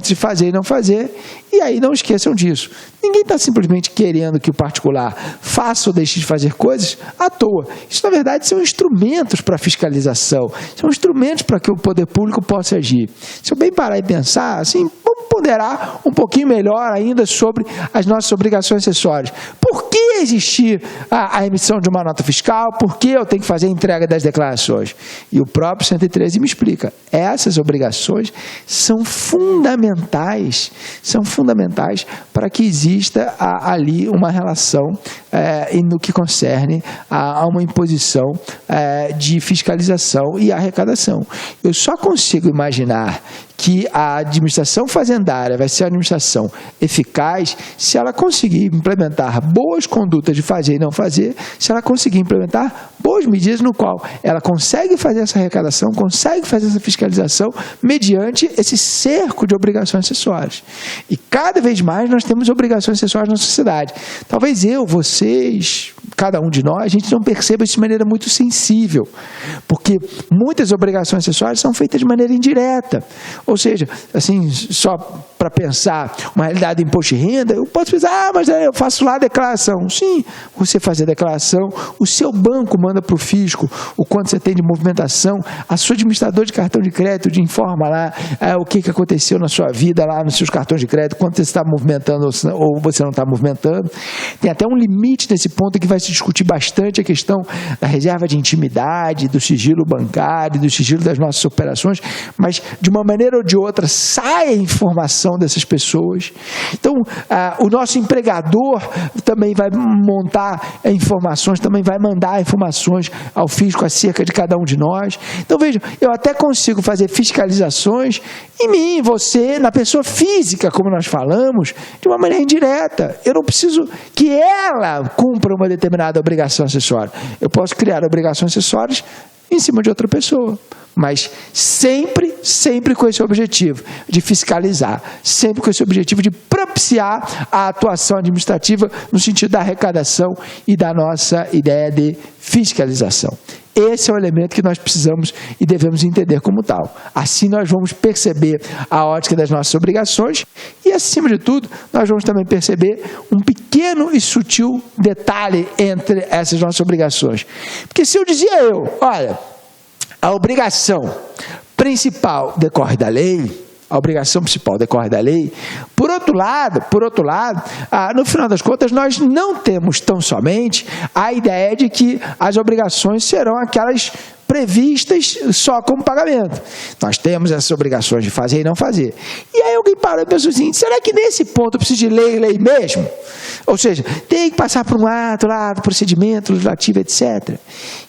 de fazer e não fazer, e aí não esqueçam disso. Ninguém está simplesmente querendo que o particular faça ou deixe de fazer coisas à toa. Isso, na verdade, são instrumentos para fiscalização, são instrumentos para que o poder público possa agir. Se eu bem parar e pensar, assim, vamos ponderar um pouquinho melhor ainda sobre as nossas obrigações acessórias. Por que existir a emissão de uma nota fiscal? Por que eu tenho que fazer a entrega das declarações? E o próprio 113 me explica. Essas obrigações são fundamentais para que exista ali uma relação no que concerne a uma imposição de fiscalização e arrecadação. Eu só consigo imaginar que a administração fazendária vai ser uma administração eficaz se ela conseguir implementar boas condutas de fazer e não fazer, se ela conseguir implementar boas medidas no qual ela consegue fazer essa arrecadação, consegue fazer essa fiscalização mediante esse cerco de obrigações acessórias. E cada vez mais nós temos obrigações acessórias na sociedade. Talvez eu, vocês, cada um de nós, a gente não perceba isso de maneira muito sensível, porque muitas obrigações acessórias são feitas de maneira indireta. Ou seja, assim, só para pensar uma realidade do imposto de renda, eu posso pensar, mas eu faço lá a declaração. Sim, você faz a declaração, o seu banco manda para o fisco o quanto você tem de movimentação, a sua administrador de cartão de crédito te informa lá o que aconteceu na sua vida lá nos seus cartões de crédito, quanto você está movimentando ou você não está movimentando. Tem até um limite nesse ponto que vai se discutir bastante a questão da reserva de intimidade, do sigilo bancário, do sigilo das nossas operações, mas de uma maneira ou de outra sai a informação dessas pessoas. Então, o nosso empregador também vai montar informações, também vai mandar informações ao fisco acerca de cada um de nós. Então, veja, eu até consigo fazer fiscalizações em mim, você, na pessoa física, como nós falamos, de uma maneira indireta. Eu não preciso que ela cumpra uma determinada obrigação acessória. Eu posso criar obrigações acessórias em cima de outra pessoa, mas sempre com esse objetivo de fiscalizar, sempre com esse objetivo de propiciar a atuação administrativa no sentido da arrecadação e da nossa ideia de fiscalização. Esse é o elemento que nós precisamos e devemos entender como tal. Assim nós vamos perceber a ótica das nossas obrigações e, acima de tudo, nós vamos também perceber um pequeno e sutil detalhe entre essas nossas obrigações. Porque se eu dizia olha, A obrigação principal decorre da lei. A obrigação principal decorre da lei. Por outro lado, no final das contas, nós não temos tão somente a ideia de que as obrigações serão aquelas previstas só como pagamento. Nós temos essas obrigações de fazer e não fazer. E aí alguém parou e pensou assim, será que nesse ponto eu preciso de lei mesmo? Ou seja, tem que passar por um ato lá, do procedimento legislativo, etc.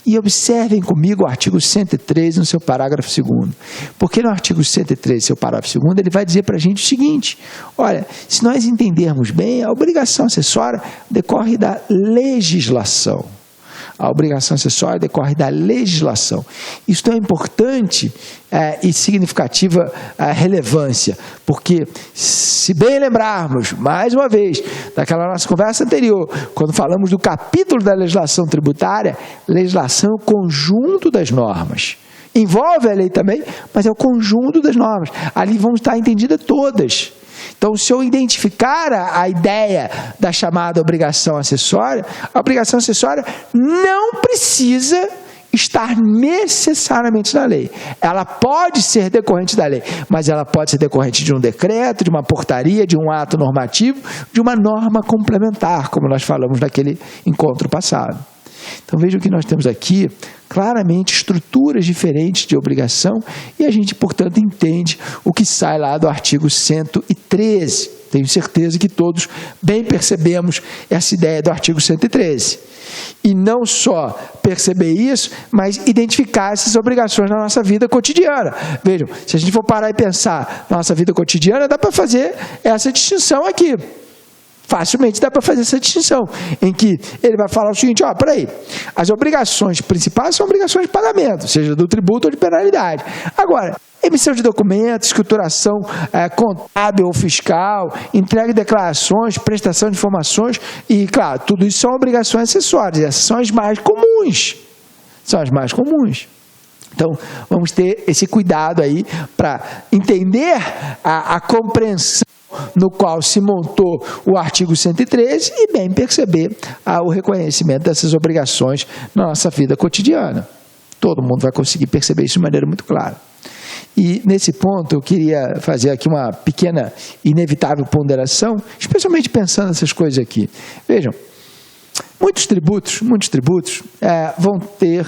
E observem comigo o artigo 113 no seu parágrafo 2º. Porque no artigo 113, seu parágrafo 2º, ele vai dizer para a gente o seguinte, olha, se nós entendermos bem, a obrigação acessória decorre da legislação. A obrigação acessória decorre da legislação. Isso é importante e significativa relevância, porque, se bem lembrarmos, mais uma vez, daquela nossa conversa anterior, quando falamos do capítulo da legislação tributária, legislação é o conjunto das normas. Envolve a lei também, mas é o conjunto das normas. Ali vão estar entendidas todas. Então, se eu identificar a ideia da chamada obrigação acessória, a obrigação acessória não precisa estar necessariamente na lei. Ela pode ser decorrente da lei, mas ela pode ser decorrente de um decreto, de uma portaria, de um ato normativo, de uma norma complementar, como nós falamos naquele encontro passado. Então, vejam que nós temos aqui claramente estruturas diferentes de obrigação e a gente, portanto, entende o que sai lá do artigo 113. Tenho certeza que todos bem percebemos essa ideia do artigo 113. E não só perceber isso, mas identificar essas obrigações na nossa vida cotidiana. Vejam, se a gente for parar e pensar na nossa vida cotidiana, dá para fazer essa distinção aqui. Facilmente dá para fazer essa distinção, em que ele vai falar o seguinte, peraí, as obrigações principais são obrigações de pagamento, seja do tributo ou de penalidade. Agora, emissão de documentos, escrituração contábil ou fiscal, entrega de declarações, prestação de informações, e, claro, tudo isso são obrigações acessórias, essas são as mais comuns. São as mais comuns. Então, vamos ter esse cuidado aí para entender a compreensão no qual se montou o artigo 113 e bem perceber o reconhecimento dessas obrigações na nossa vida cotidiana. Todo mundo vai conseguir perceber isso de maneira muito clara. E nesse ponto eu queria fazer aqui uma pequena inevitável ponderação, especialmente pensando nessas coisas aqui. Vejam, muitos tributos vão ter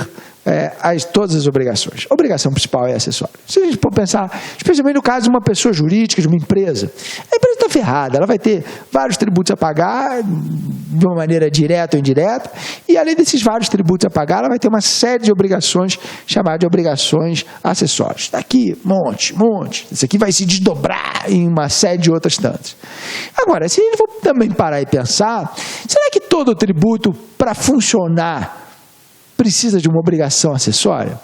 todas as obrigações. A obrigação principal é acessória. Se a gente for pensar, especialmente no caso de uma pessoa jurídica, de uma empresa, a empresa está ferrada, ela vai ter vários tributos a pagar, de uma maneira direta ou indireta, e além desses vários tributos a pagar, ela vai ter uma série de obrigações, chamadas de obrigações acessórias. Daqui, monte. Isso aqui vai se desdobrar em uma série de outras tantas. Agora, se a gente for também parar e pensar, será que todo tributo, para funcionar, precisa de uma obrigação acessória?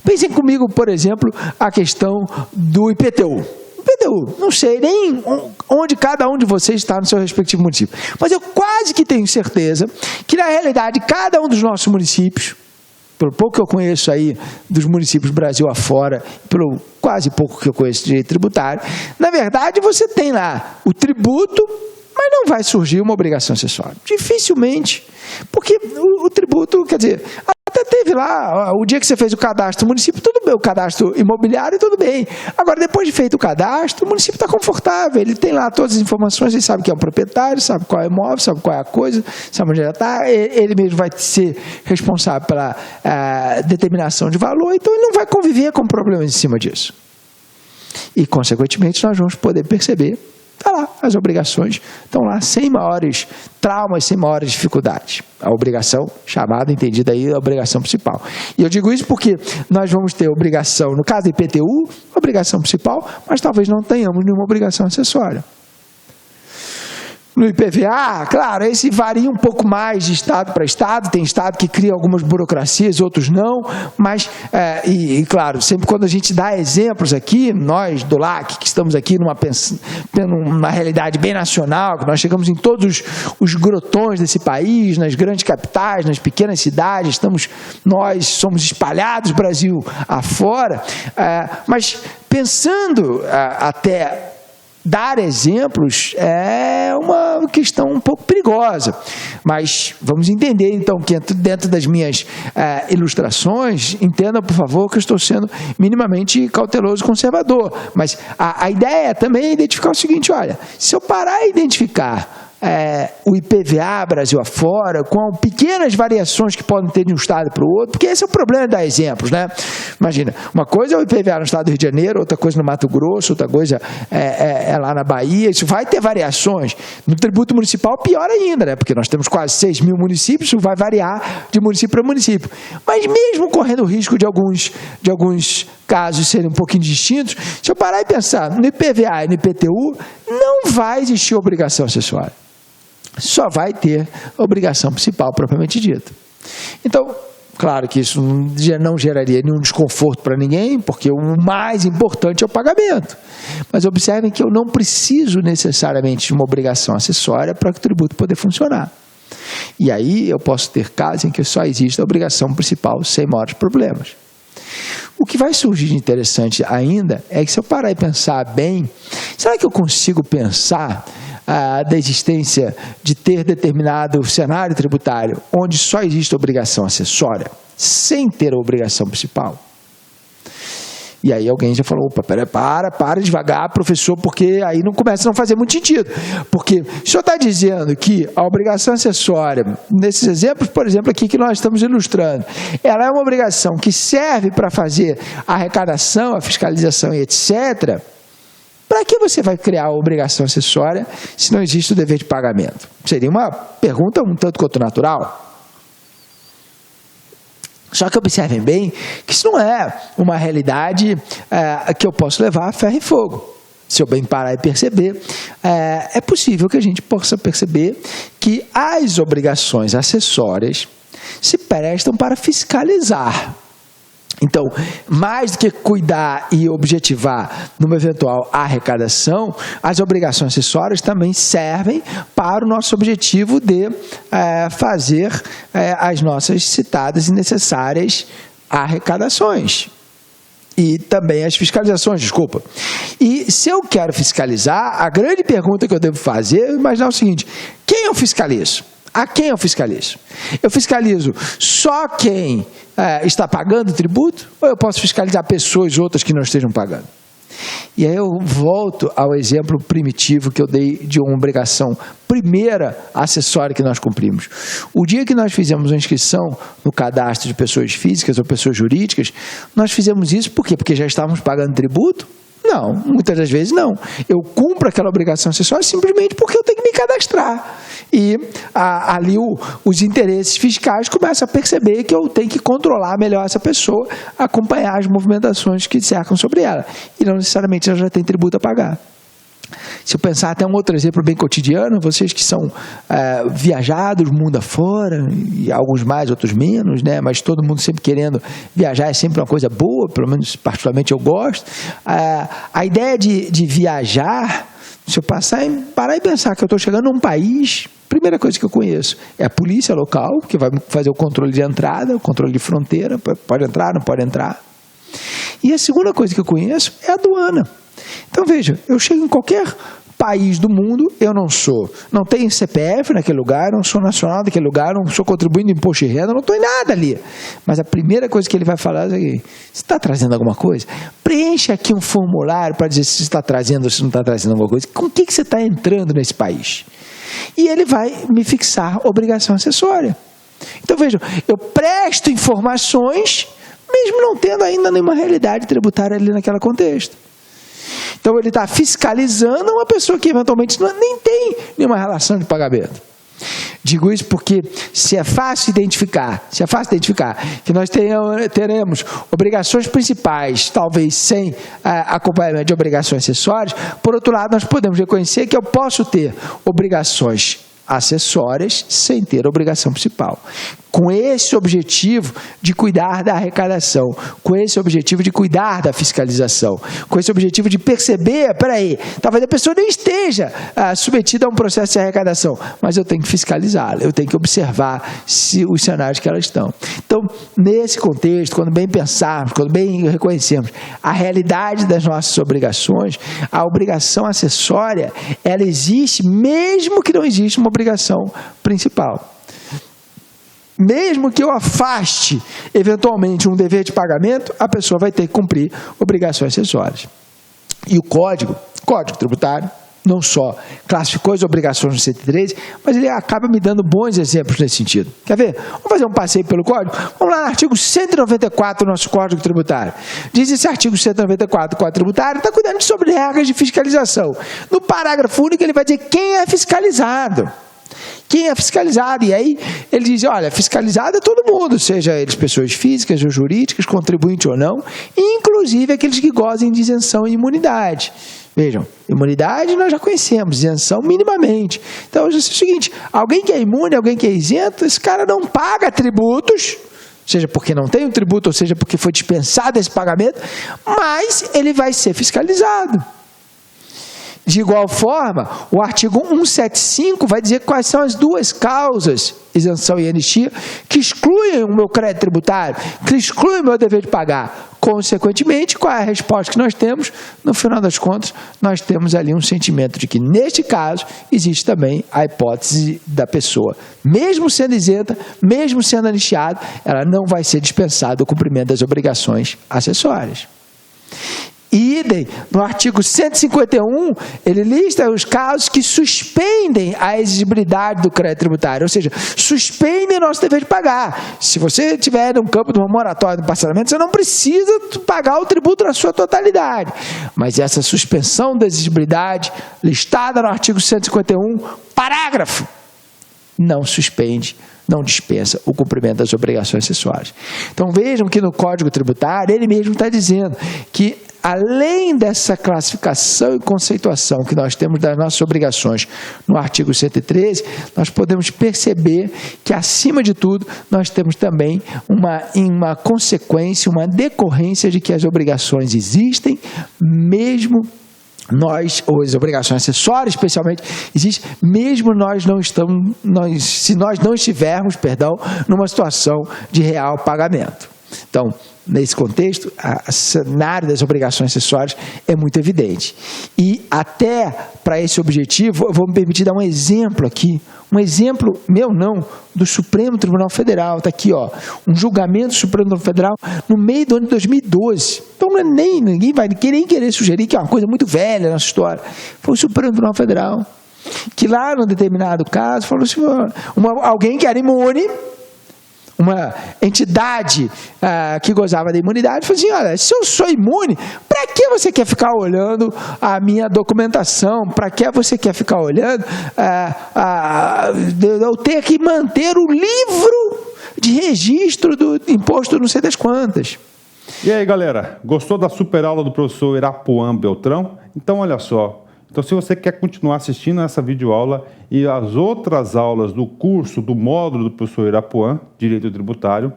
Pensem comigo, por exemplo, a questão do IPTU. IPTU, não sei nem onde cada um de vocês está no seu respectivo município, mas eu quase que tenho certeza que, na realidade, cada um dos nossos municípios, pelo pouco que eu conheço aí dos municípios Brasil afora, pelo quase pouco que eu conheço de direito tributário, na verdade você tem lá o tributo, mas não vai surgir uma obrigação acessória. Dificilmente. Porque o tributo, quer dizer, até teve lá, o dia que você fez o cadastro do município, tudo bem, o cadastro imobiliário, tudo bem. Agora, depois de feito o cadastro, o município está confortável, ele tem lá todas as informações, ele sabe quem é o proprietário, sabe qual é o imóvel, sabe qual é a coisa, sabe onde ela está, ele mesmo vai ser responsável pela determinação de valor, então ele não vai conviver com problemas em cima disso. E, consequentemente, nós vamos poder perceber, está lá, as obrigações estão lá sem maiores traumas, sem maiores dificuldades. A obrigação chamada, entendida aí, a obrigação principal. E eu digo isso porque nós vamos ter obrigação, no caso do IPTU, obrigação principal, mas talvez não tenhamos nenhuma obrigação acessória. No IPVA, claro, esse varia um pouco mais de estado para estado, tem estado que cria algumas burocracias, outros não, mas, claro, sempre quando a gente dá exemplos aqui, nós do LAC, que estamos aqui numa realidade bem nacional, que nós chegamos em todos os grotões desse país, nas grandes capitais, nas pequenas cidades, nós somos espalhados Brasil afora, mas pensando até dar exemplos é uma questão um pouco perigosa, mas vamos entender então que dentro das minhas ilustrações, entenda por favor que eu estou sendo minimamente cauteloso e conservador, mas a ideia também é identificar o seguinte, olha, se eu parar e identificar o IPVA Brasil afora, com pequenas variações que podem ter de um estado para o outro, porque esse é o problema de dar exemplos, né? Imagina, uma coisa é o IPVA no estado do Rio de Janeiro, outra coisa no Mato Grosso, outra coisa é lá na Bahia, isso vai ter variações. No tributo municipal, pior ainda, né? Porque nós temos quase 6 mil municípios, isso vai variar de município para município. Mas mesmo correndo o risco de alguns casos serem um pouquinho distintos, se eu parar e pensar no IPVA e no IPTU, não vai existir obrigação acessória. Só vai ter obrigação principal propriamente dita. Então, claro que isso não geraria nenhum desconforto para ninguém, porque o mais importante é o pagamento. Mas observem que eu não preciso necessariamente de uma obrigação acessória para que o tributo poder funcionar. E aí eu posso ter casos em que só existe a obrigação principal sem maiores problemas. O que vai surgir de interessante ainda é que se eu parar e pensar bem, será que eu consigo pensar da existência de ter determinado cenário tributário onde só existe obrigação acessória, sem ter a obrigação principal? E aí alguém já falou, opa, para devagar, professor, porque aí não começa a não fazer muito sentido. Porque o senhor está dizendo que a obrigação acessória, nesses exemplos, por exemplo, aqui que nós estamos ilustrando, ela é uma obrigação que serve para fazer a arrecadação, a fiscalização e etc., para que você vai criar a obrigação acessória se não existe o dever de pagamento? Seria uma pergunta um tanto quanto natural. Só que observem bem que isso não é uma realidade que eu posso levar a ferro e fogo. Se eu bem parar e perceber, é possível que a gente possa perceber que as obrigações acessórias se prestam para fiscalizar. Então, mais do que cuidar e objetivar numa eventual arrecadação, as obrigações acessórias também servem para o nosso objetivo de fazer as nossas citadas e necessárias arrecadações. E também as fiscalizações, desculpa. E se eu quero fiscalizar, a grande pergunta que eu devo fazer é imaginar o seguinte: quem eu fiscalizo? A quem eu fiscalizo? Eu fiscalizo só quem está pagando o tributo, ou eu posso fiscalizar pessoas outras que não estejam pagando? E aí eu volto ao exemplo primitivo que eu dei de uma obrigação primeira acessória que nós cumprimos. O dia que nós fizemos a inscrição no cadastro de pessoas físicas ou pessoas jurídicas, nós fizemos isso por quê? Porque já estávamos pagando tributo? Não, muitas das vezes não. Eu cumpro aquela obrigação acessória simplesmente porque eu tenho que me cadastrar. E ali os interesses fiscais começam a perceber que eu tenho que controlar melhor essa pessoa, acompanhar as movimentações que cercam sobre ela. E não necessariamente ela já tem tributo a pagar. Se eu pensar até um outro exemplo bem cotidiano, vocês que são viajados mundo afora, e alguns mais, outros menos, né? Mas todo mundo sempre querendo viajar é sempre uma coisa boa, pelo menos particularmente eu gosto. A ideia de viajar, se eu parar e pensar que eu estou chegando num país, primeira coisa que eu conheço é a polícia local, que vai fazer o controle de entrada, o controle de fronteira, pode entrar, não pode entrar. E a segunda coisa que eu conheço é a aduana. Então, veja, eu chego em qualquer país do mundo, eu não tenho CPF naquele lugar, não sou nacional daquele lugar, não sou contribuindo imposto de renda, não estou em nada ali. Mas a primeira coisa que ele vai falar é: você está trazendo alguma coisa? Preencha aqui um formulário para dizer se você está trazendo ou se não está trazendo alguma coisa. Com o que você está entrando nesse país? E ele vai me fixar obrigação acessória. Então, vejam, eu presto informações, mesmo não tendo ainda nenhuma realidade tributária ali naquele contexto. Então, ele está fiscalizando uma pessoa que eventualmente nem tem nenhuma relação de pagamento. Digo isso porque se é fácil identificar que nós teremos obrigações principais, talvez sem acompanhamento de obrigações acessórias, por outro lado, nós podemos reconhecer que eu posso ter obrigações acessórias sem ter obrigação principal. com esse objetivo de cuidar da arrecadação, com esse objetivo de cuidar da fiscalização, com esse objetivo de perceber, peraí, talvez a pessoa nem esteja submetida a um processo de arrecadação, mas eu tenho que fiscalizá-la, eu tenho que observar os cenários que elas estão. Então, nesse contexto, quando bem pensarmos, quando bem reconhecemos a realidade das nossas obrigações, a obrigação acessória, ela existe mesmo que não exista uma obrigação principal. Mesmo que eu afaste, eventualmente, um dever de pagamento, a pessoa vai ter que cumprir obrigações acessórias. E o Código Tributário, não só classificou as obrigações no 113, mas ele acaba me dando bons exemplos nesse sentido. Quer ver? Vamos fazer um passeio pelo Código? Vamos lá no artigo 194 do nosso Código Tributário. Diz esse artigo 194 do Código Tributário, está cuidando sobre regras de fiscalização. No parágrafo único, ele vai dizer quem é fiscalizado. Quem é fiscalizado? E aí ele diz, olha, fiscalizado é todo mundo, seja eles pessoas físicas ou jurídicas, contribuinte ou não, inclusive aqueles que gozem de isenção e imunidade. Vejam, imunidade nós já conhecemos, isenção minimamente. Então, é o seguinte, alguém que é imune, alguém que é isento, esse cara não paga tributos, seja porque não tem um tributo, ou seja porque foi dispensado esse pagamento, mas ele vai ser fiscalizado. De igual forma, o artigo 175 vai dizer quais são as duas causas, isenção e anistia, que excluem o meu crédito tributário, que excluem o meu dever de pagar. Consequentemente, qual é a resposta que nós temos? No final das contas, nós temos ali um sentimento de que, neste caso, existe também a hipótese da pessoa, mesmo sendo isenta, mesmo sendo anistiada, ela não vai ser dispensada do cumprimento das obrigações acessórias. Idem, no artigo 151, ele lista os casos que suspendem a exigibilidade do crédito tributário, ou seja, suspendem nosso dever de pagar. Se você estiver no campo de uma moratória do parcelamento, você não precisa pagar o tributo na sua totalidade. Mas essa suspensão da exigibilidade, listada no artigo 151, parágrafo, não suspende, não dispensa o cumprimento das obrigações acessórias. Então vejam que no Código Tributário, ele mesmo está dizendo que, além dessa classificação e conceituação que nós temos das nossas obrigações no artigo 113, nós podemos perceber que, acima de tudo, nós temos também uma consequência, uma decorrência de que as obrigações existem, mesmo ou as obrigações acessórias, especialmente, existe, mesmo se nós não estivermos, numa situação de real pagamento. Então, nesse contexto, o cenário das obrigações acessórias é muito evidente. E até para esse objetivo, eu vou me permitir dar um exemplo aqui, um exemplo meu não, do Supremo Tribunal Federal, está aqui, ó, um julgamento do Supremo Tribunal Federal no meio do ano de 2012. Então ninguém vai querer sugerir que é uma coisa muito velha na nossa história. Foi o Supremo Tribunal Federal, que lá, num determinado caso, falou assim, alguém que era imune, uma entidade que gozava da imunidade, falou assim, olha, se eu sou imune, para que você quer ficar olhando a minha documentação? Para que você quer ficar olhando eu ter que manter o livro de registro do imposto não sei das quantas? E aí, galera, gostou da super aula do professor Irapuan Beltrão? Então, olha só. Então, se você quer continuar assistindo essa videoaula e as outras aulas do curso, do módulo do professor Irapuan, Direito Tributário,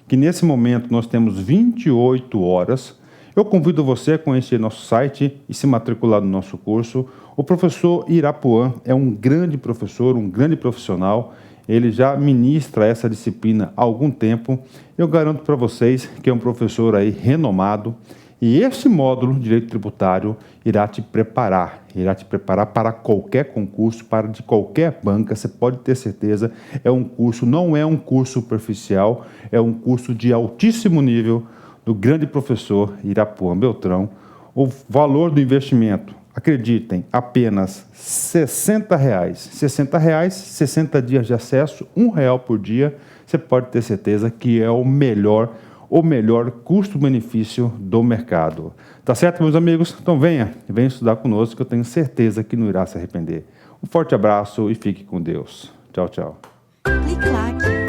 que nesse momento nós temos 28 horas, eu convido você a conhecer nosso site e se matricular no nosso curso. O professor Irapuan é um grande professor, um grande profissional. Ele já ministra essa disciplina há algum tempo. Eu garanto para vocês que é um professor aí renomado. E esse módulo, Direito Tributário, irá te preparar para qualquer concurso, para de qualquer banca, você pode ter certeza. Não é um curso superficial, é um curso de altíssimo nível do grande professor Irapuan Beltrão. O valor do investimento, acreditem, apenas R$ 60. R$ 60, 60 dias de acesso, R$1 por dia. Você pode ter certeza que é o melhor custo-benefício do mercado. Tá certo, meus amigos? Então venha estudar conosco, que eu tenho certeza que não irá se arrepender. Um forte abraço e fique com Deus. Tchau, tchau. Clique lá.